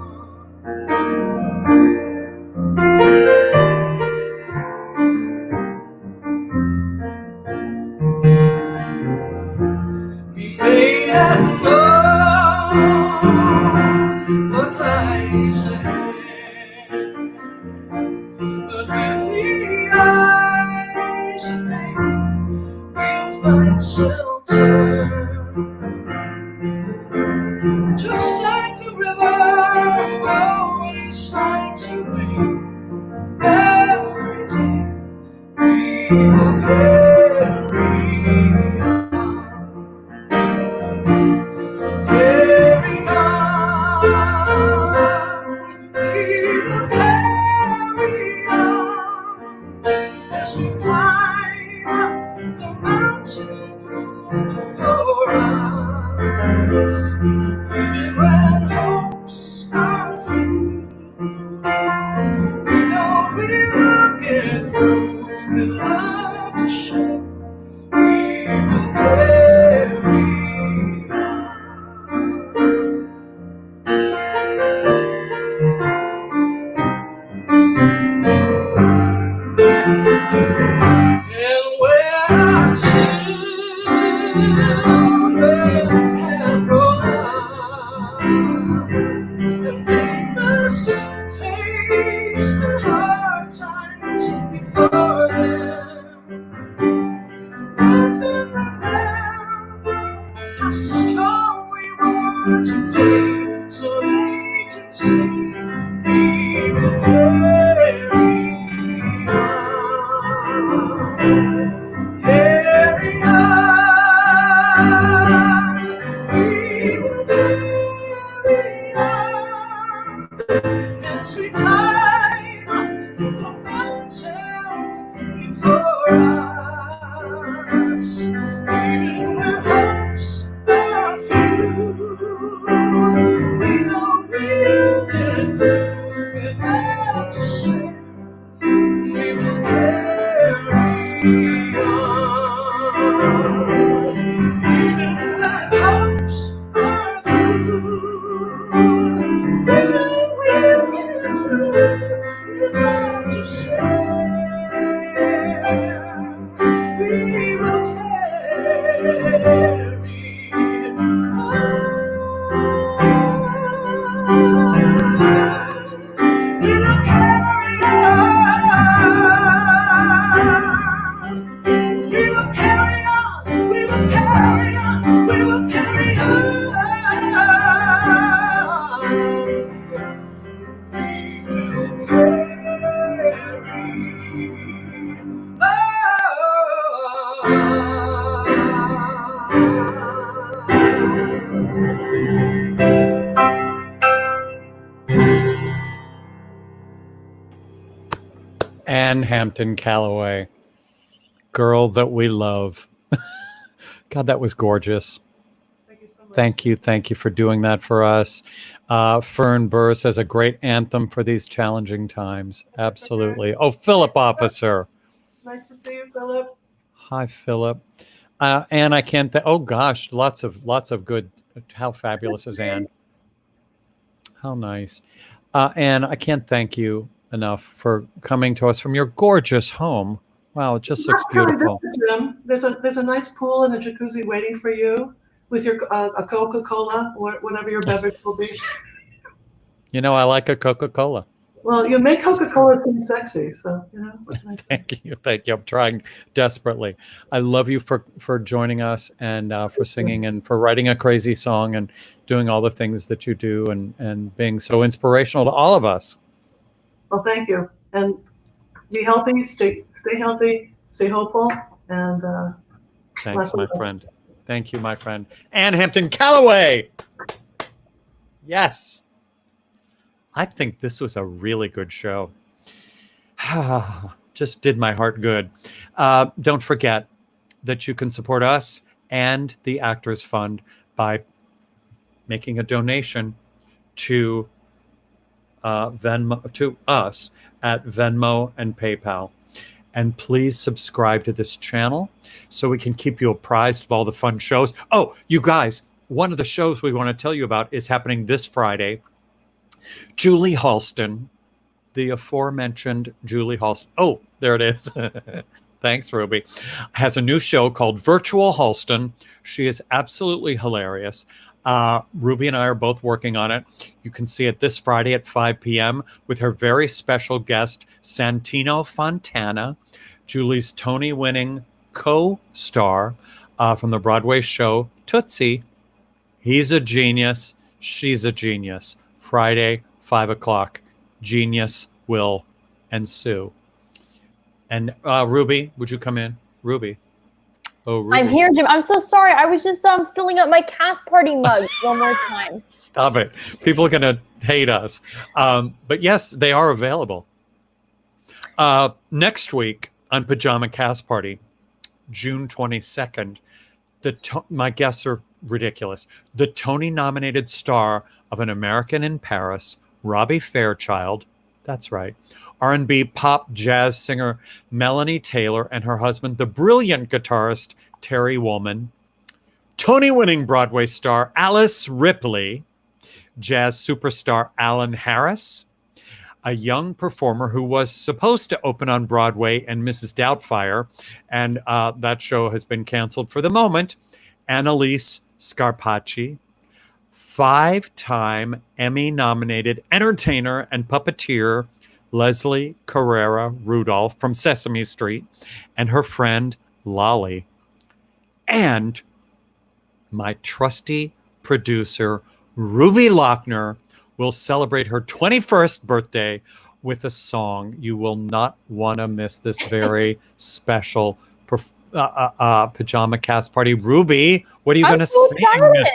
We may not know what lies ahead, but with the eyes of faith, we'll find shelter. Just like the river always finds a way, every day we will carry on. Carry on, we will carry on as we climb up the mountain before us. Even when hopes are few, we know we'll get through. We love to share, we will carry on. And when our children have grown up, and they must face the hard times We will carry on, we will carry on, we will carry on. And Hampton Callaway, girl that we love. God, that was gorgeous. Thank you so much. Thank you for doing that for us. Fern Burr says a great anthem for these challenging times. Absolutely. Oh, Philip Officer. Nice to see you, Philip. Hi, Philip. Anne, I can't. Oh gosh, lots of good. How fabulous is Anne? How nice. Anne, I can't thank you enough for coming to us from your gorgeous home. Wow, it just looks beautiful. Jim, there's a nice pool and a jacuzzi waiting for you with your a Coca-Cola or whatever your beverage will be. You know, I like a Coca-Cola. Well, you make Coca-Cola seem sexy, so you know. Thank you. I'm trying desperately. I love you for joining us and for singing and for writing a crazy song and doing all the things that you do and being so inspirational to all of us. Well, thank you, and be healthy. Stay healthy. Stay hopeful. And thanks, my friend. Thank you, my friend. And Hampton Callaway. Yes. I think this was a really good show. Just did my heart good. Don't forget that you can support us and the Actors Fund by making a donation to Venmo, to us at Venmo and PayPal. And please subscribe to this channel so we can keep you apprised of all the fun shows. Oh, you guys, one of the shows we want to tell you about is happening this Friday. Julie Halston, the aforementioned Julie Halston. Oh, there it is. Thanks, Ruby. Has a new show called Virtual Halston. She is absolutely hilarious. Ruby and I are both working on it. You can see it this Friday at 5 p.m. with her very special guest, Santino Fontana, Julie's Tony-winning co-star from the Broadway show Tootsie. He's a genius. She's a genius. Friday, 5 o'clock. Genius will ensue. And Ruby, would you come in? Ruby. Oh, Ruby. I'm here, Jim. I'm so sorry. I was just filling up my cast party mug one more time. Stop it. People are going to hate us. But yes, they are available. Next week on Pajama Cast Party, June 22nd, my guests are ridiculous. The Tony-nominated star of An American in Paris, Robbie Fairchild, that's right, R&B pop jazz singer Melanie Taylor and her husband, the brilliant guitarist Terry Woolman, Tony-winning Broadway star Alice Ripley, jazz superstar Alan Harris, a young performer who was supposed to open on Broadway and Mrs. Doubtfire, and that show has been canceled for the moment, Annalise Scarpacci, 5-time Emmy-nominated entertainer and puppeteer Leslie Carrera Rudolph from Sesame Street, and her friend Lolly, and my trusty producer Ruby Lochner will celebrate her 21st birthday with a song. You will not want to miss this very special Pajama Cast Party. Ruby, what are you going to sing? Excited.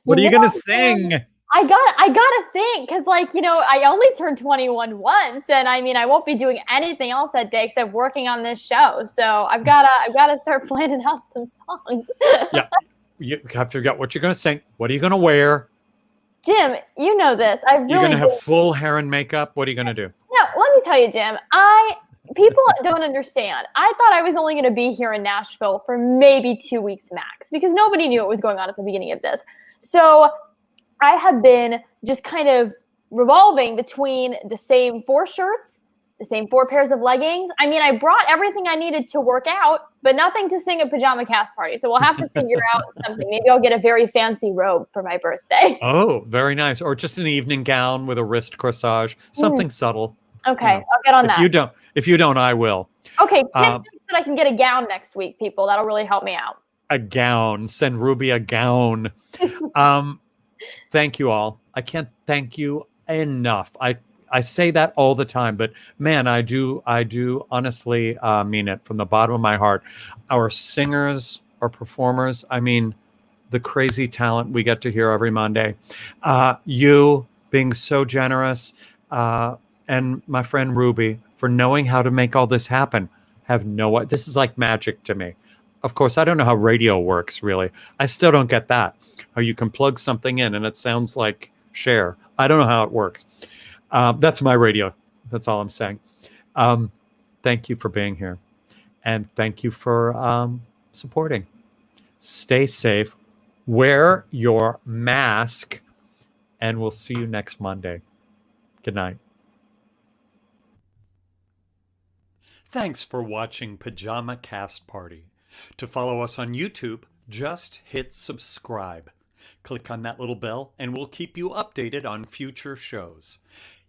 What are you going to sing? I gotta think, because I only turned 21 once, and I mean I won't be doing anything else that day except working on this show. So I've gotta start planning out some songs. Yeah, you have to figure out what you're gonna sing. What are you gonna wear? Jim, you know this. You're gonna have full hair and makeup. What are you gonna do? No, let me tell you, Jim. People don't understand. I thought I was only going to be here in Nashville for maybe 2 weeks max because nobody knew what was going on at the beginning of this. So I have been just kind of revolving between the same 4 shirts, the same 4 pairs of leggings. I mean, I brought everything I needed to work out, but nothing to sing at Pajama Cast Party. So we'll have to figure out something. Maybe I'll get a very fancy robe for my birthday. Oh, very nice. Or just an evening gown with a wrist corsage, something subtle. Okay, You know, I'll get on that. If you don't, I will. Okay, that I can get a gown next week, people. That'll really help me out. A gown. Send Ruby a gown. Thank you all. I can't thank you enough. I say that all the time, but man, I do honestly mean it from the bottom of my heart. Our singers, our performers, I mean, the crazy talent we get to hear every Monday. You being so generous, and my friend Ruby for knowing how to make all this happen. This is like magic to me. Of course, I don't know how radio works, really. I still don't get that. How you can plug something in and it sounds like Cher. I don't know how it works. That's my radio. That's all I'm saying. Thank you for being here. And thank you for supporting. Stay safe. Wear your mask. And we'll see you next Monday. Good night. Thanks for watching Pajama Cast Party. To follow us on YouTube, just hit subscribe. Click on that little bell and we'll keep you updated on future shows.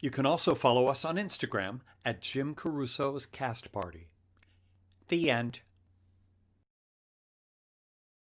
You can also follow us on Instagram at Jim Caruso's Cast Party. The end.